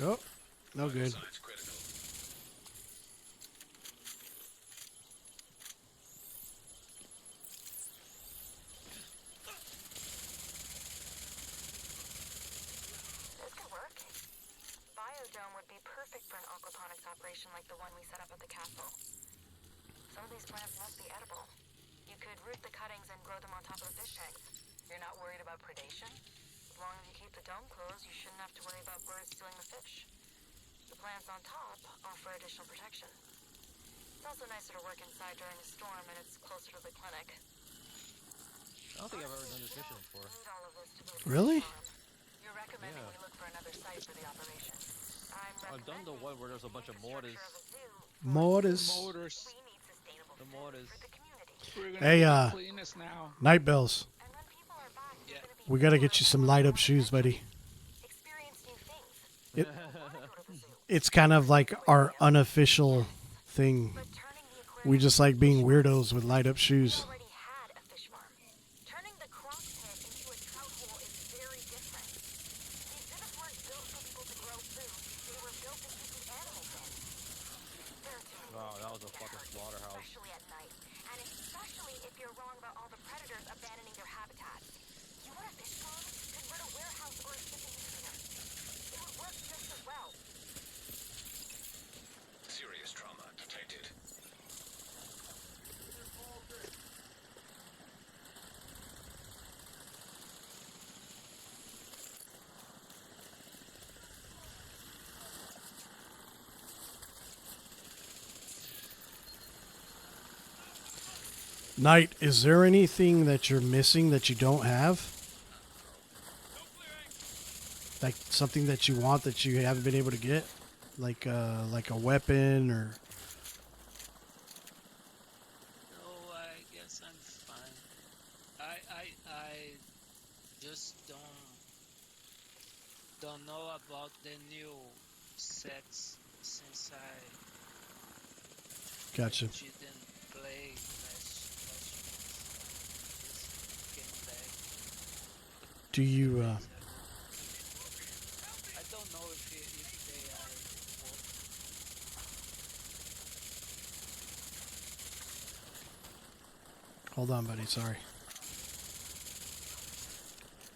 Oh, no good. Signs critical. installation like the one we set up at the castle. Some of these plants must be edible. You could root the cuttings and grow them on top of the fish tanks. You're not worried about predation? As long as you keep the dome closed, you shouldn't have to worry about birds stealing the fish. The plants on top offer additional protection. It's also nicer to work inside during a storm, and it's closer to the clinic. I don't think I've ever done this mission before. Need all of this to be a Really? farm. You're recommending we look for another site for the operation. I've done the one where there's a bunch of mortars. Mortis. Motors. We need sustainable The food mortars. for the community. We're gonna Hey, need the cleanest now. Night Bells. And when people are back, Yeah. you're gonna be We gotta get you some light up shoes, buddy. experience new things. It- Wanna go to the zoo, It's kind of like our unofficial thing. but turning the aquarium We just like being weirdos with light up shoes. already had a fish farm. Turning the crock pit into a trout hole is very different. The exhibits weren't built for people to grow food. They were built to keep the animals in. There are too many Wow, things that was a to fucking check, slaughterhouse. especially at night, and especially if you're wrong about all the predators abandoning their habitats. You want a fish pond? Convert a warehouse or a shipping container. It would work just as well. Serious trauma detected. Night, is there anything that you're missing that you don't have? Like something that you want that you haven't been able to get? Like a weapon or No, I guess I'm fine. I just don't know about the new sets since I gotcha. didn't play last game back. Do you I don't know if they are hold on, buddy, sorry.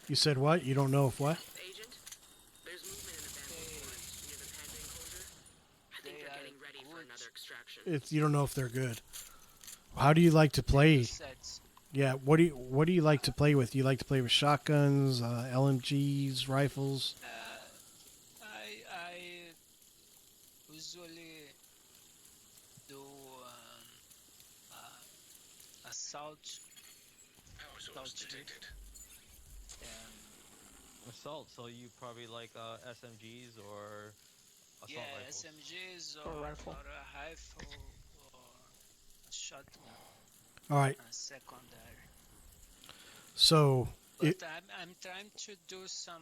You said what? You don't know if what? Agent, there's movement in the bamboo forest near the panda enclosure. I think They they're are getting ready for good. another extraction. It's you don't know if they're good. How do you like to play? sets. Yeah, what do you like to play with? You like to play with shotguns, LMGs, rifles? I usually do assault Power source Touch it. detected. and Assault, so you probably like SMGs or assault yeah, rifles. SMGs Or or rifle. a rifle or a shotgun, All right. secondary. So, But I'm trying to do some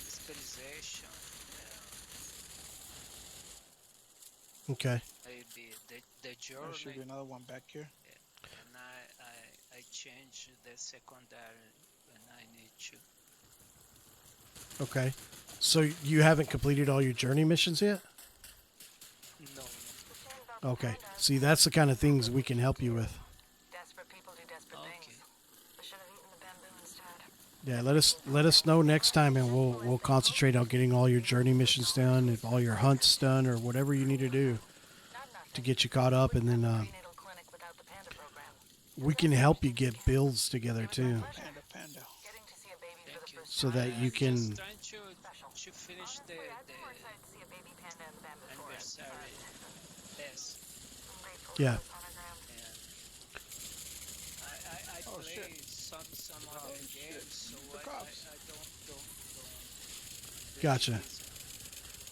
specialization. okay. Maybe the There journey, should be another one back here. and I change the secondary when I need to. Okay. So you haven't completed all your journey missions yet? No, Okay. See, that's the kind of things we can help you with. Desperate people do desperate Okay. things. I should have eaten the bamboo instead. Yeah, let us know next time, and we'll concentrate on getting all your journey missions done, if all your hunts done, or whatever you need to do Not enough. to get you caught up, and then Prenatal clinic without the panda program. we can help you get builds together too, Panda, panda. Getting to see a baby for thank the you. first so that I'm you can. just trying to finish Honestly, I'd be more excited to see a baby panda in the bamboo forest. anniversary. Yes, I'm grateful Yeah. for this sonogram. and I Oh, play shit. some other games, so The I cops. don't Gotcha. really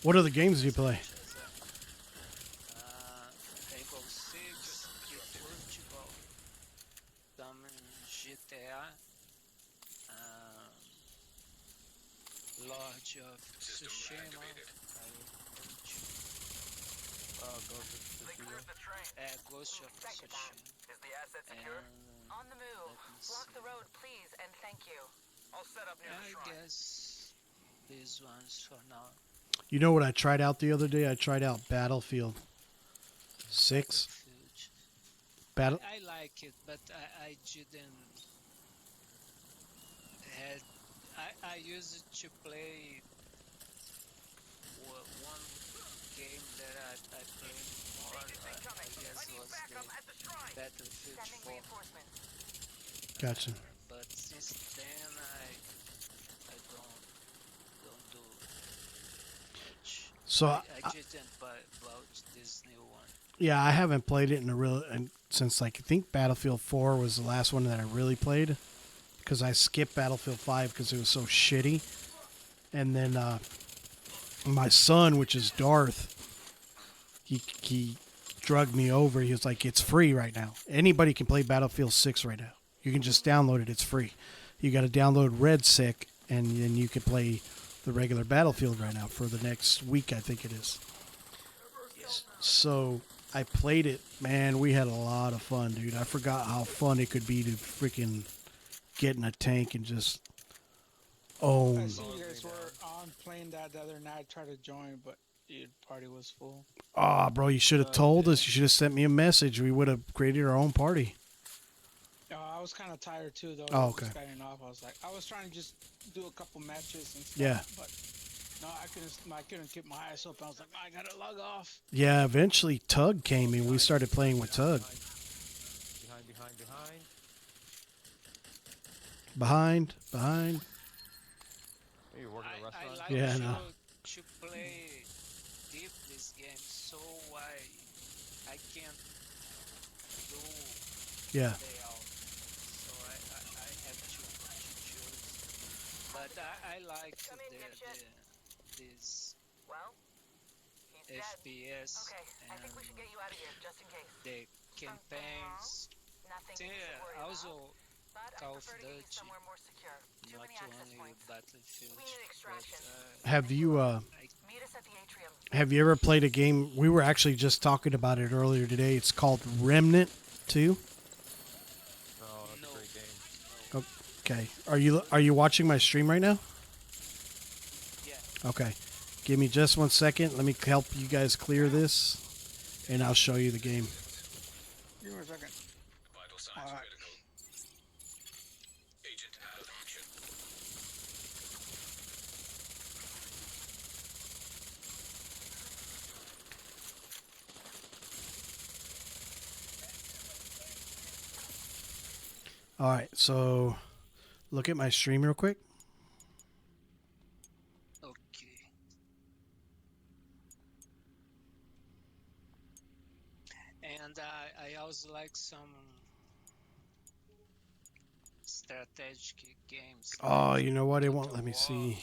What other games do you play? Rainbow Six, eFootball, some GTA, Lord of System Tsushima. activated. Ghost of Tsushima. Ghost of Tsushima. Is the asset And On the move. let me Block the see. road, please, and thank you. I'll set up I guess these ones for now. You know what I tried out the other day? I tried out Battlefield 6. Battlefield. Battle. I like it, but I didn't had. I used to play one game that I played more, I guess, was the Battlefield Sending 4. reinforcements. Gotcha. But since then, I don't do much. So I just didn't bought this new one. yeah, I haven't played it in a real since like I think Battlefield 4 was the last one that I really played because I skipped Battlefield 5 because it was so shitty. And then my son, which is Darth, he drugged me over. He was like, "It's free right now. Anybody can play Battlefield 6 right now. You can just download it. It's free. You got to download Red Sick, and then you can play the regular Battlefield right now for the next week, I think it is." So I played it. Man, we had a lot of fun, dude. I forgot how fun it could be to freaking get in a tank and just own. I see you guys were on playing that the other night. Tried to join, but the party was full. Oh, bro, you should have told us. You should have sent me a message. We would have created our own party. I was kind of tired too, though. Oh, okay. Just getting off. I was trying to just do a couple matches and stuff. Yeah. But no, I couldn't keep my eyes open. I was like, I gotta log off. Yeah, eventually Tug came and we started playing with Tug. Behind. Behind. Hey, you're working at a I restaurant? like Yeah, to, no. to play deep this game, so I can't do Yeah. layout. So I have to choose. But I like Come in, dipshit. this Well, he's dead. FPS Okay, I think we should get you out of here, just in case. the campaigns. Nothing you Yeah, should worry about. also But I Call of prefer to get you Duty, somewhere more secure. Too not many access only points. Battlefield. We need extraction. Have you Meet us at the atrium. have you ever played a game? We were actually just talking about it earlier today. It's called Remnant 2. Oh, that's No. a great game. Okay. Are you watching my stream right now? Yeah. Okay. Give me just 1 second. Let me help you guys clear this and I'll show you the game. Give me a second. Vital signs Alright. critical. Agent out of action. All right. So look at my stream real quick. Okay. And I also like some strategic games. Oh, you know what? It Total won't let me War. see.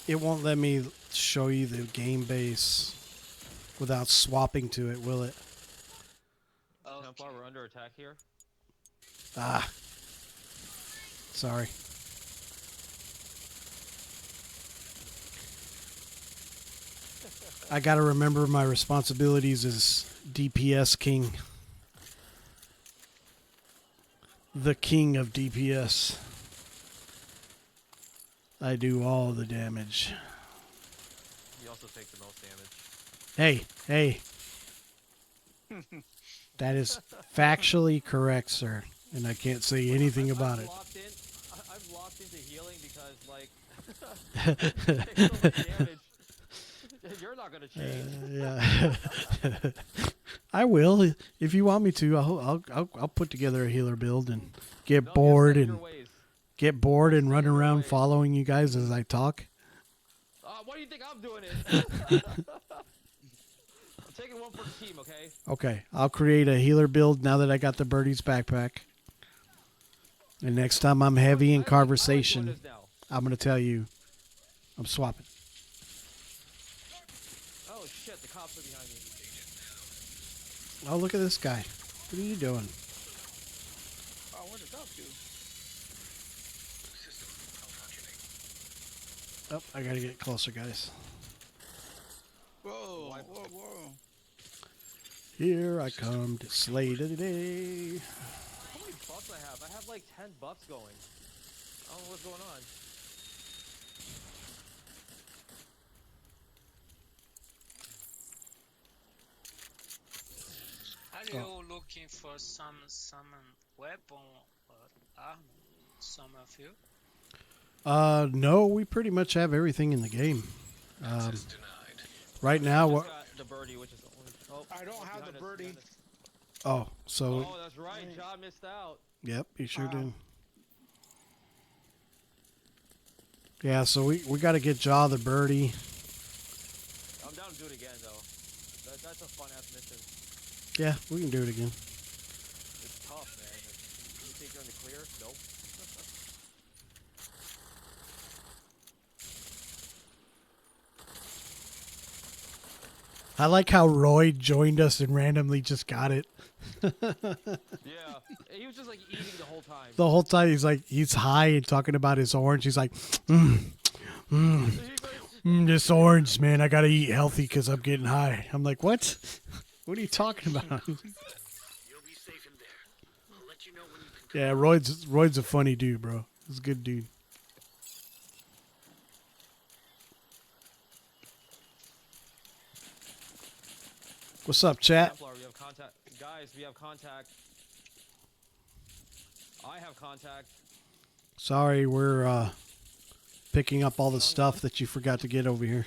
It won't let me show you the game base without swapping to it, will it? Okay. Templar, we're under attack here. Ah. Sorry. I gotta remember my responsibilities as DPS king. The king of DPS. I do all the damage. You also take the most damage. Hey. That is factually correct, sir. And I can't say anything about it. I've locked into healing because, like, take so much damage. You're not gonna change. Yeah. I will if you want me to. I'll put together a healer build and get No, bored just set and your ways. get bored and run your around ways. following you guys as I talk. What do you think I'm doing it? I'm taking one for the team, okay? Okay, I'll create a healer build now that I got the Birdie's backpack. And next time I'm heavy in I like conversation, doing this now. I'm gonna tell you I'm swapping. Oh shit, the cops are behind me. Oh, look at this guy. What are you doing? Oh, where did that do? System malfunctioning. Oh, I gotta get closer, guys. Whoa, Why- whoa. Here I come to slay today. How many buffs I have? I have like 10 buffs going. I don't know what's going on. Are you looking for some weapon or armor? Some of you? No, we pretty much have everything in the game. Access denied. Right now, Just what? got the birdie, which is only. Oh, I don't have the behind us, birdie. behind us. Oh, so Oh, that's right. John missed out. yep, you sure do. Yeah, so we got to get Jaw the birdie. I'm down to do it again, though. That's a fun ass mission. Yeah, we can do it again. It's tough, man. You think you're in the clear? Nope. I like how Roy joined us and randomly just got it. Yeah, he was just like eating the whole time. The whole time he's high and talking about his orange. He's like, this orange, man, I gotta eat healthy because I'm getting high. I'm like, what? What are you talking about? You'll be safe in there. I'll let you know when you can. Yeah, Roy's a funny dude, bro. He's a good dude. What's up, chat? Templar, we have contact. Guys, we have contact. I have contact. Sorry, we're picking up all the stuff that you forgot to get over here.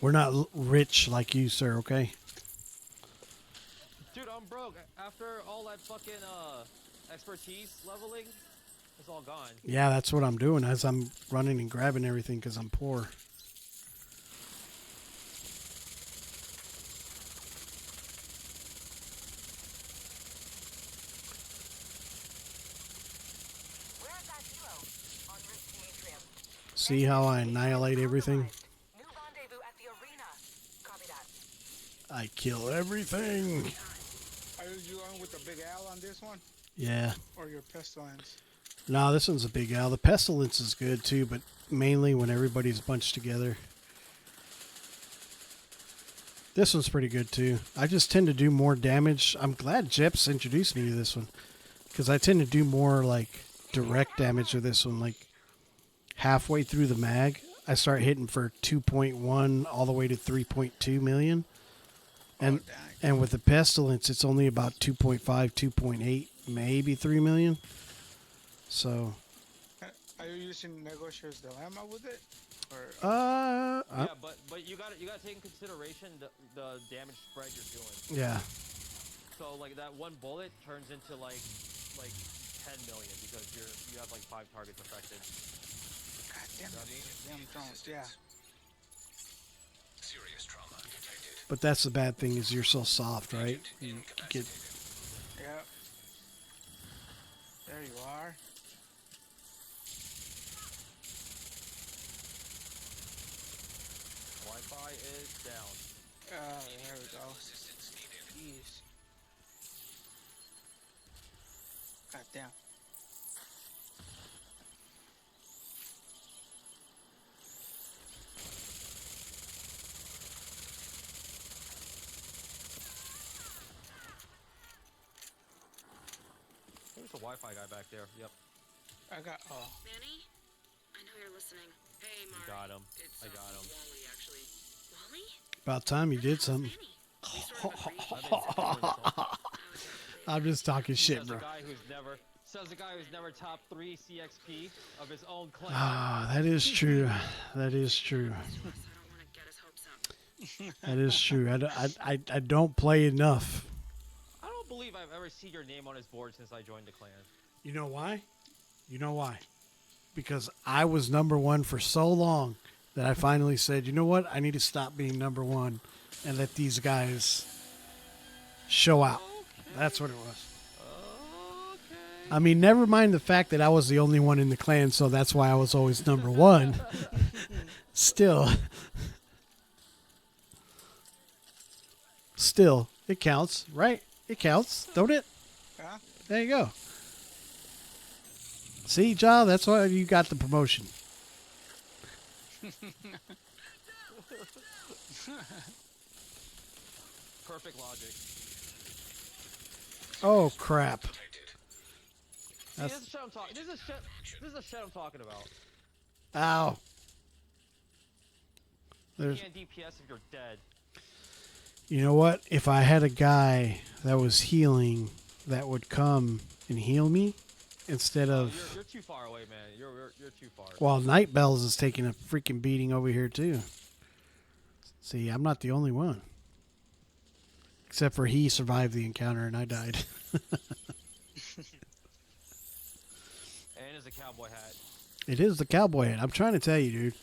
We're not rich like you, sir, okay? Dude, I'm broke. After all that fucking expertise leveling, it's all gone. Yeah, that's what I'm doing as I'm running and grabbing everything because I'm poor. Where is that helo? En route to the atrium. See how I annihilate everything? New rendezvous at the arena. Copy that. I kill everything. Are you going with the Big Al on this one? Yeah. Or your Pestilence? No, this one's a big Al. The Pestilence is good too, but mainly when everybody's bunched together. This one's pretty good too. I just tend to do more damage. I'm glad Jeps introduced me to this one because I tend to do more like direct damage with this one. Like halfway through the mag, I start hitting for 2.1 all the way to 3.2 million. And Oh, dang. and with the Pestilence, it's only about 2.5, 2.8, maybe 3 million. So, Are you using Negotiator's Dilemma with it? Or Yeah, but you gotta take in consideration the damage spread you're doing. yeah. So like that one bullet turns into like 10 million because you have like 5 targets affected. God damn it, damn drones, yeah. Serious trauma detected. But that's the bad thing is you're so soft, right? You get Yep. There you are. Wi-Fi is down. There we go. Assistance needed. Jeez. God damn. There's a Wi-Fi guy back there. Yep, I got. Oh. Manny, I know you're listening. Hey, you Mari. got him. It's, I got him. Wally, actually. Wally? about time you did something. Manny. We sort of agreed. I've been texting with him. I'm just talking shit, Says bro. the guy who's never top 3 CXP of his own clan. Ah, that is true. That is true. I don't want to get his hopes up. That is true. I don't play enough. I don't believe I've ever seen your name on his board since I joined the clan. You know why? You know why? Because I was number one for so long that I finally said, you know what? I need to stop being number one and let these guys show out. That's what it was. Okay. I mean, never mind the fact that I was the only one in the clan, so that's why I was always number one. Still, it counts, right? It counts, don't it? Huh? There you go. See, Ja, that's why you got the promotion. Perfect logic. Oh, crap. Detected. See, this is shit I'm talking. This is the shit I'm talking about. Ow. There's, You can't DPS if you're dead. you know what? If I had a guy that was healing that would come and heal me, instead Oh, of. you're too far away, man. You're too far. Well, Night Bells is taking a freaking beating over here too. See, I'm not the only one. Except for he survived the encounter and I died. And it's a cowboy hat. It is the cowboy hat. I'm trying to tell you, dude.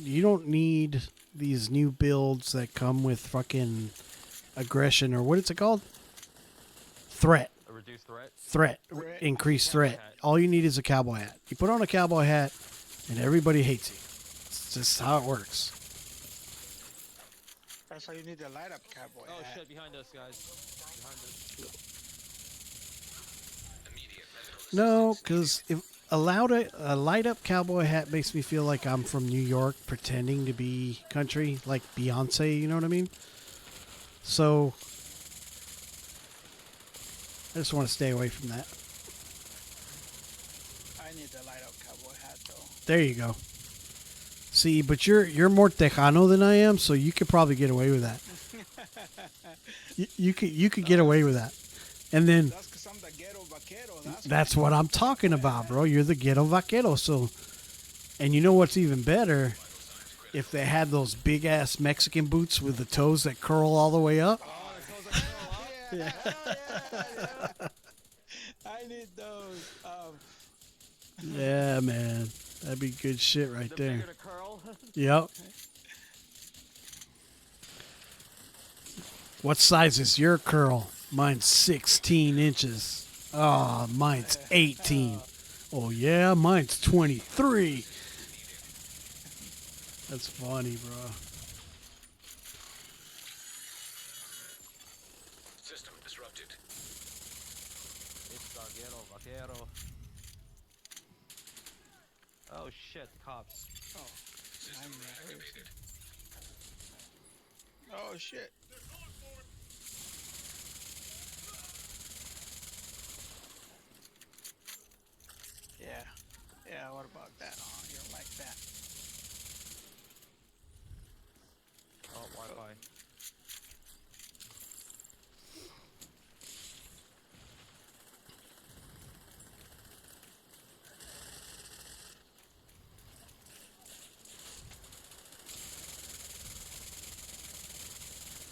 You don't need these new builds that come with fucking aggression or what is it called? Threat. A reduced threat. Threat. Increased threat. All you need is a cowboy hat. You put on a cowboy hat and everybody hates you. It's just how it works. That's why you need the light up cowboy Oh hat. shit! Behind us, guys. Behind us. Immediate medical No, because if a light up cowboy hat makes me feel like I'm from New York pretending to be country, like Beyonce, you know what I mean? So I just want to stay away from that. I need the light up cowboy hat though. There you go. See, but you're more Tejano than I am, so you could probably get away with that. You could get away with that. And then That's because I'm the ghetto vaquero. that's what I'm talking about, bro. You're the ghetto vaquero. So, and you know what's even better? If they had those big ass Mexican boots with the toes that curl all the way up. yeah. I need those. Yeah, man. That'd be good shit right The there. bigger the curl. Yep. What size is your curl? Mine's 16 inches. Oh, mine's 18. Oh, yeah, mine's 23. That's funny, bro. system disrupted. It's the ghetto vaquero. Oh shit! Cops. System reactivated. Oh shit. Yeah. Yeah, what about that? Oh, you don't like that. Oh, Wi-Fi.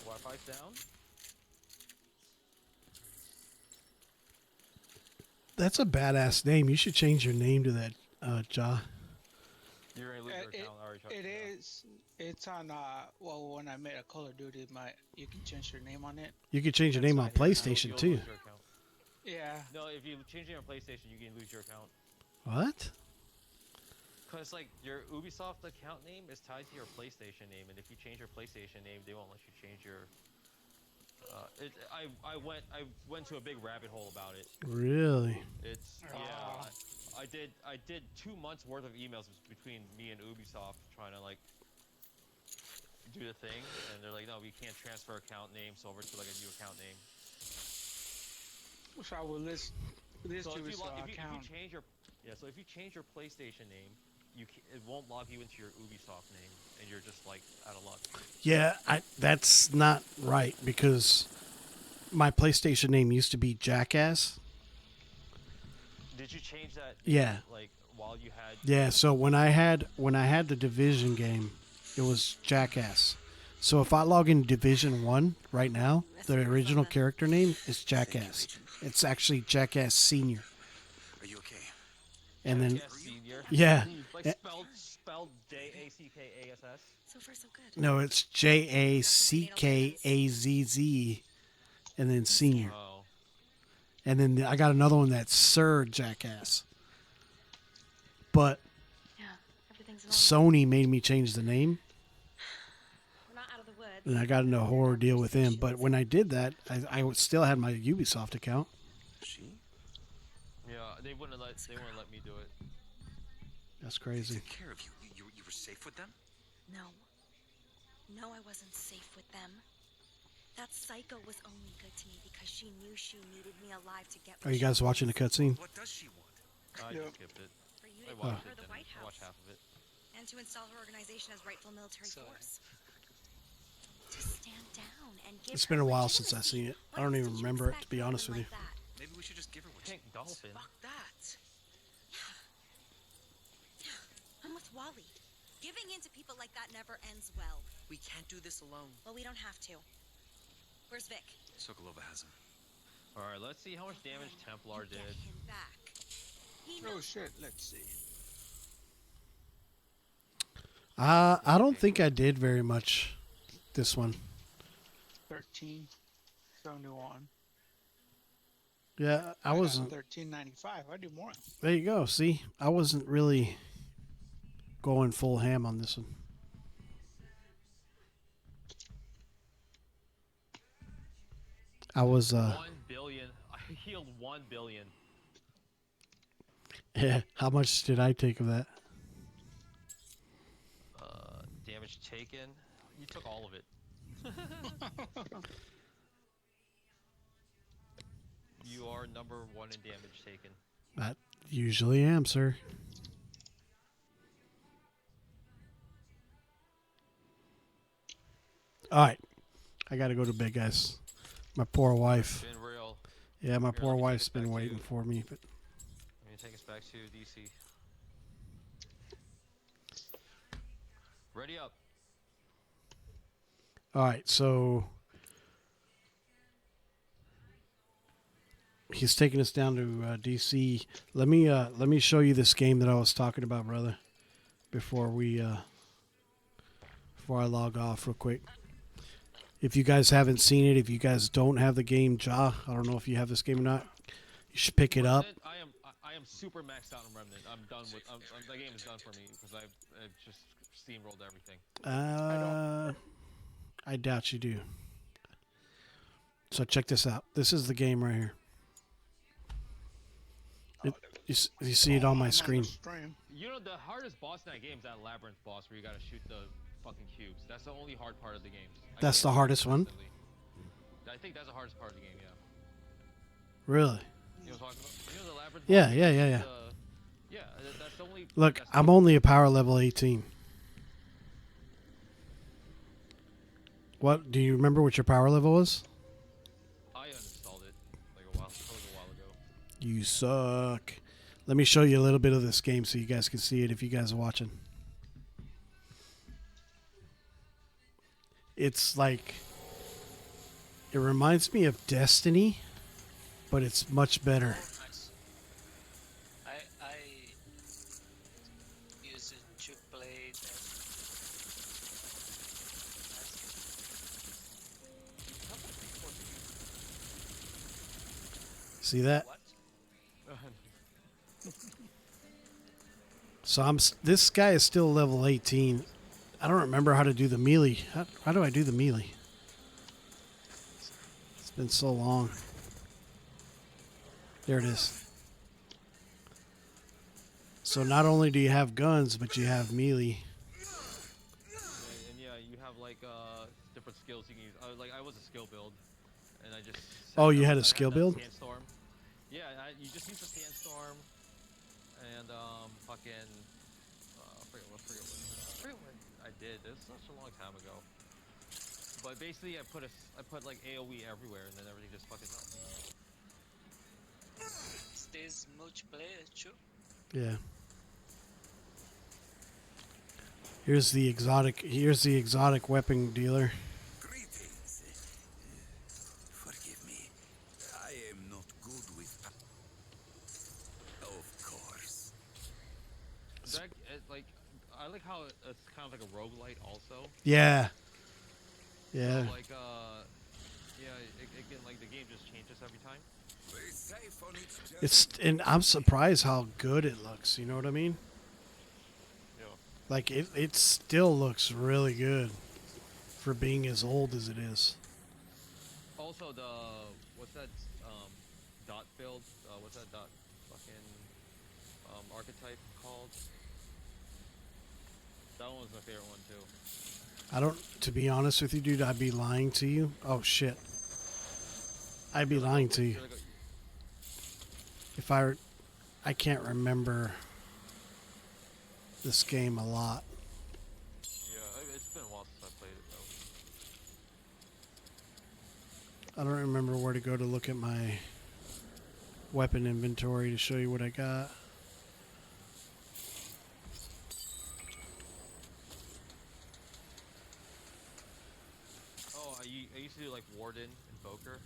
Wi-Fi's down. That's a badass name. You should change your name to that, Ja. You're gonna lose your It, account. I already tried. it is. It's on. Well, when I made a Call of Duty, you can change your name on it. You could change your name on That's fine. PlayStation, You'll too. lose your account. Yeah. No, if you change it on PlayStation, you can lose your account. What? Cause like your Ubisoft account name is tied to your PlayStation name, and if you change your PlayStation name, they won't let you change your. I went to a big rabbit hole about it. Really? It's I did 2 months worth of emails between me and Ubisoft trying to like do the thing, and they're like, no, we can't transfer account names over to like a new account name. So I will list So if you, Ubisoft if you account. change your so if you change your PlayStation name, it won't log you into your Ubisoft name, and you're just like out of luck. Yeah, that's not right because my PlayStation name used to be Jackass. Did you change that? Yeah. Like while you had. Yeah, so when I had the Division game, it was Jackass. So if I log in Division 1 right now, the original character name is Jackass. It's actually Jackass Senior. Are you okay? And then Jackass Senior. yeah. Like spelled Jackasss. So far, so good. No, it's Jackazz and then Senior. Oh. And then I got another one that's Sir Jackass. But Yeah, everything's normal. Sony made me change the name, We're not out of the woods. and I got into a horror deal with them. But when I did that, I still had my Ubisoft account. She? Yeah, they wouldn't let me do it. That's crazy. Took care of you. You were safe with them? No. No, I wasn't safe with them. That psycho was only good to me because she knew she needed me alive to get. Are you guys watching the cutscene? What does she want? I Yep. just skipped it. For you I to watched give her it. the Then White I watched House half of it. and to install her organization as rightful military So- force. To stand down and give It's her been a while since I've legitimacy. seen it. I What don't else even did you remember it, expect to be from a honest with woman you. like that? Maybe we should just give her what Pink she wants. dolphin. Fuck that. I'm with Wally. Giving in to people like that never ends well. We can't do this alone. Well, we don't have to. Where's Vic? Sokolova has him. All right, let's see how much damage Templar Get did. him back. He Oh knows shit, let's see. I don't think I did very much this one. 1371. Yeah, I wasn't. 1395. I do more. There you go. See, I wasn't really going full ham on this one. I was 1 billion. I healed 1 billion. yeah, how much did I take of that? Damage taken. You took all of it. You are number 1 in damage taken. I usually am, sir. All right. I got to go to bed, guys. My poor wife. Been real. Yeah, my Here, poor let me take wife's us back been to- waiting for me. But Let me take us back to DC. Ready up. all right, so he's taking us down to DC. Let me show you this game that I was talking about, brother. Before I log off real quick. If you guys haven't seen it, if you guys don't have the game, I don't know if you have this game or not. You should pick it up. Remnant, I am super maxed out on Remnant. I'm done with. The game is done for me because I've just steamrolled everything. I doubt you do. So check this out. This is the game right here. You see it on my screen. You know, the hardest boss in that game is that labyrinth boss where you gotta shoot the fucking cubes. That's the only hard part of the game. That's the hardest one? I think that's the hardest part of the game, yeah. Really? You know what I'm talking about? You know the labyrinth Yeah, boss? yeah. Yeah, that's the only... Look, that's the I'm only a power level 18. What? Do you remember what your power level was? I uninstalled it like a while ago. You suck. Let me show you a little bit of this game so you guys can see it if you guys are watching. It's like... It reminds me of Destiny, but it's much better. Nice. I use it to play that. See that? What? So this guy is still level 18. I don't remember how to do the melee. How do I do the melee? It's been so long. There it is. So not only do you have guns, but you have melee. And yeah, you have like different skills you can use. Like I was a skill build, and I just. Oh, you had a I skill that build? Sandstorm. Yeah, you just use the sandstorm, and fucking. I forget what I did. This was such a long time ago. But basically, I put like AOE everywhere, and then everything just fucking melts. Is this multiplayer too? Yeah. Here's the exotic weapon dealer. Greetings. Forgive me. I am not good with... Of course. That, like, I like how it's kind of like a roguelite also. Yeah. Yeah. So, like, yeah, it can, like, the game just changes every time. We're safe on its journey. And I'm surprised how good it looks. You know what I mean? Yeah. Like it still looks really good for being as old as it is. Also, what's that, dot build? What's that dot fucking, archetype called? That one was my favorite one, too. To be honest with you, dude, I'd be lying to you. Oh, shit. I'd be lying to you. If I can't remember this game a lot. Yeah, it's been a while since I played it, though. I don't remember where to go to look at my weapon inventory to show you what I got. Oh, I used to do like Warden, Invoker.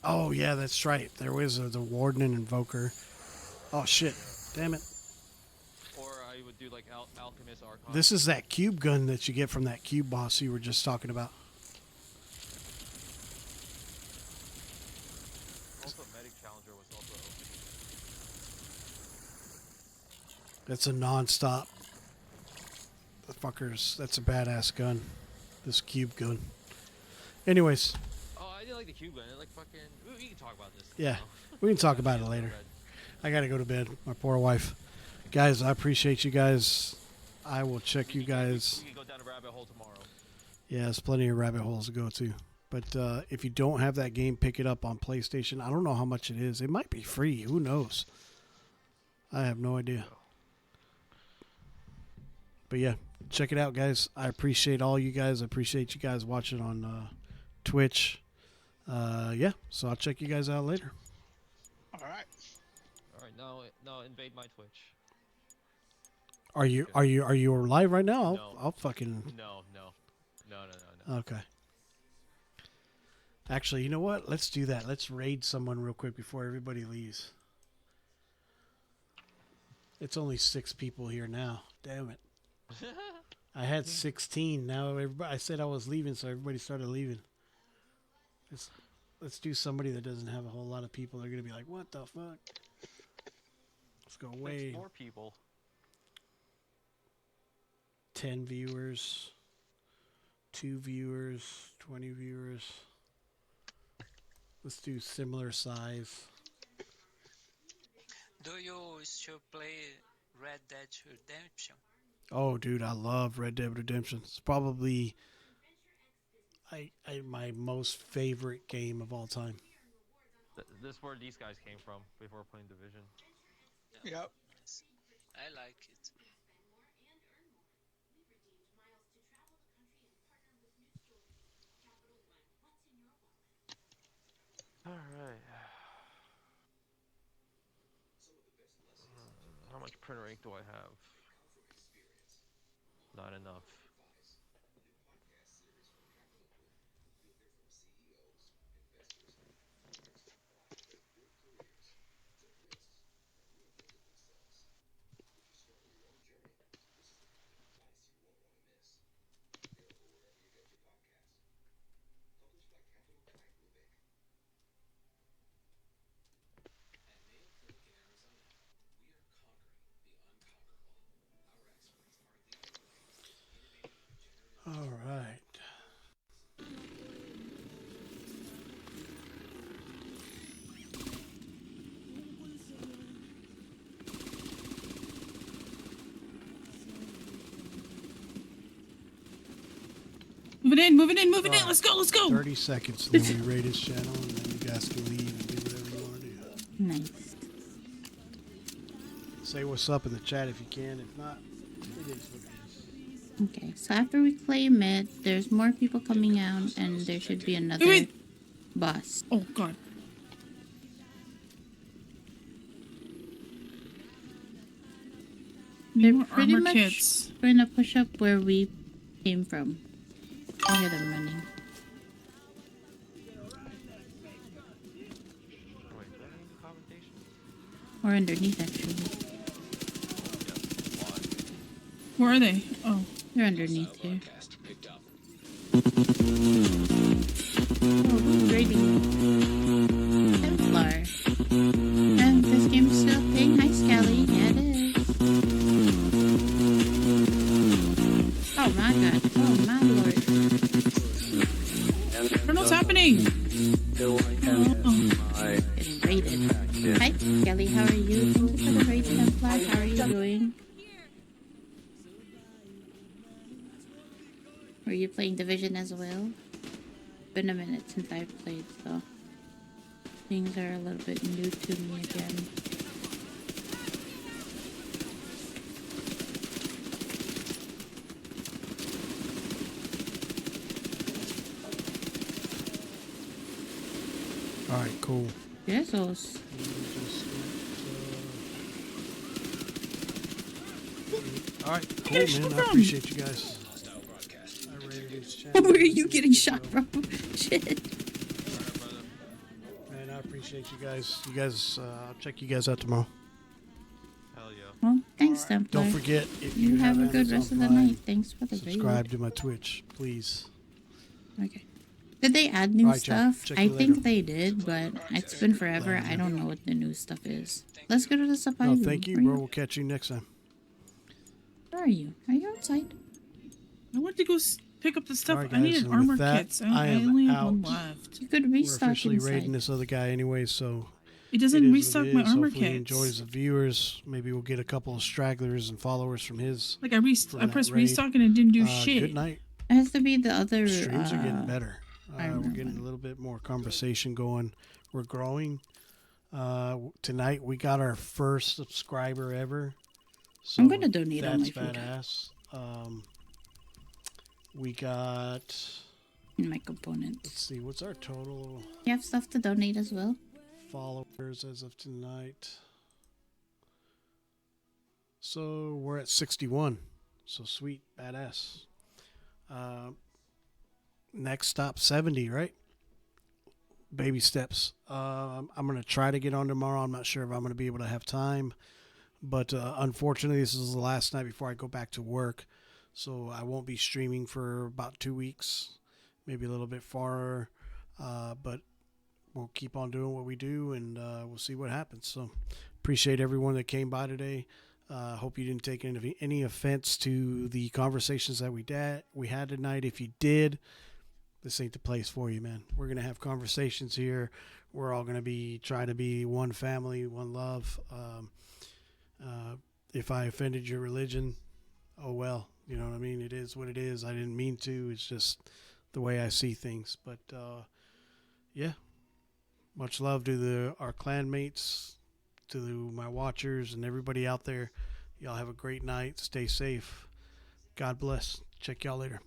Oh yeah, that's right. There was the Warden and Invoker. Oh shit! Damn it! Or I would do like Alchemist, Archon. This is that cube gun that you get from that cube boss you were just talking about. Also, Medic Challenger was also open. That's a non-stop. The fuckers. That's a badass gun. This cube gun. Anyways, Oh, I didn't like the cube gun. I like fucking. We can talk about this. yeah, now. we can talk about it later. I gotta go to bed. My poor wife. Guys, I appreciate you guys. I will check you guys. We can go down a rabbit hole tomorrow. Yeah, there's plenty of rabbit holes to go to. But if you don't have that game, pick it up on PlayStation. I don't know how much it is. It might be free. Who knows? I have no idea. But yeah, check it out, guys. I appreciate all you guys. I appreciate you guys watching on Twitch. Yeah, so I'll check you guys out later. All right. All right, now invade my Twitch. Are you live right now? No. I'll fucking. No. Okay. Actually, you know what? Let's do that. Let's raid someone real quick before everybody leaves. It's only 6 people here now. Damn it. I had 16. Now everybody, I said I was leaving, so everybody started leaving. Let's do somebody that doesn't have a whole lot of people. They're going to be like, what the fuck? Let's go away. 6 more people. 10 viewers. 2 viewers. 20 viewers. Let's do similar size. Do you still play Red Dead Redemption? Oh, dude, I love Red Dead Redemption. It's probably my most favorite game of all time. This is where these guys came from before playing Division. Yep. I like it. All right. How much printer ink do I have? Not enough. All right. Moving in. Let's go. 30 seconds, and then we raid his channel, and then you guys can leave and do whatever you want to do. Nice. Say what's up in the chat if you can. If not, it is what it is. Okay, so after we claim it, there's more people coming out, and there should be another boss. Oh god. They're pretty much going to push up where we came from. I hear them running. Or underneath, actually. Where are they? Oh. They're underneath here. Oh, who's raiding? Templar. And this game's still playing. Hi, Scally. Yeah, it is. Oh my god. Oh my lord. I don't know what's happening. Getting raided. Hi, Kelly. How are you? Thank you for the raid, Templar. How are you doing? Were you playing Division as well? Been a minute since I've played, so things are a little bit new to me again. All right, cool. Yes? Sos. All right, cool, Where's she man. I from? appreciate you guys. I rated his channel. Where are you getting shot from? Shit. Man, I appreciate you guys. I'll check you guys out tomorrow. Hell yeah. Well, thanks, Templar. Don't forget, if You have a good Amazon rest of the Prime, night. Thanks for the subscribe raid. to my Twitch, please. Okay. Did they add new Alright, Jack. stuff? Check I you think later. they did, but it's been forever. I don't know what the new stuff is. Let's go to the supply No, room. thank you, Where bro. We'll catch you next time. Where are you? Are you outside? I went to go pick up the stuff. Alright, I guys, needed and armor with that, kits. I I am only have one out. left. You could We're restock officially raiding inside. this other guy anyway, so It doesn't it is restock what it my is. armor Hopefully he kits. enjoys the viewers. Maybe we'll get a couple of stragglers and followers from his. Like I that pressed raid. restock and it didn't do shit. Good night. It has to be the other. Streams are getting better. Iron We're Man getting one. a little bit more conversation going. We're growing. Tonight we got our first subscriber ever. So I'm gonna donate all that's my food. badass. We got. In my components. Let's see, what's our total You have stuff to donate as well? followers as of tonight? So we're at 61. So sweet, badass. Next stop 70, right? Baby steps. I'm gonna try to get on tomorrow. I'm not sure if I'm gonna be able to have time, but unfortunately, this is the last night before I go back to work, so I won't be streaming for about 2 weeks, maybe a little bit farther. But we'll keep on doing what we do, and we'll see what happens. So appreciate everyone that came by today. Hope you didn't take any offense to the conversations that we had tonight. If you did, this ain't the place for you, man. We're gonna have conversations here. We're all gonna be trying to be one family, one love. If I offended your religion, oh well. You know what I mean? It is what it is. I didn't mean to. It's just the way I see things. But yeah, much love to our clan mates, to my watchers, and everybody out there. Y'all have a great night. Stay safe. God bless. Check y'all later.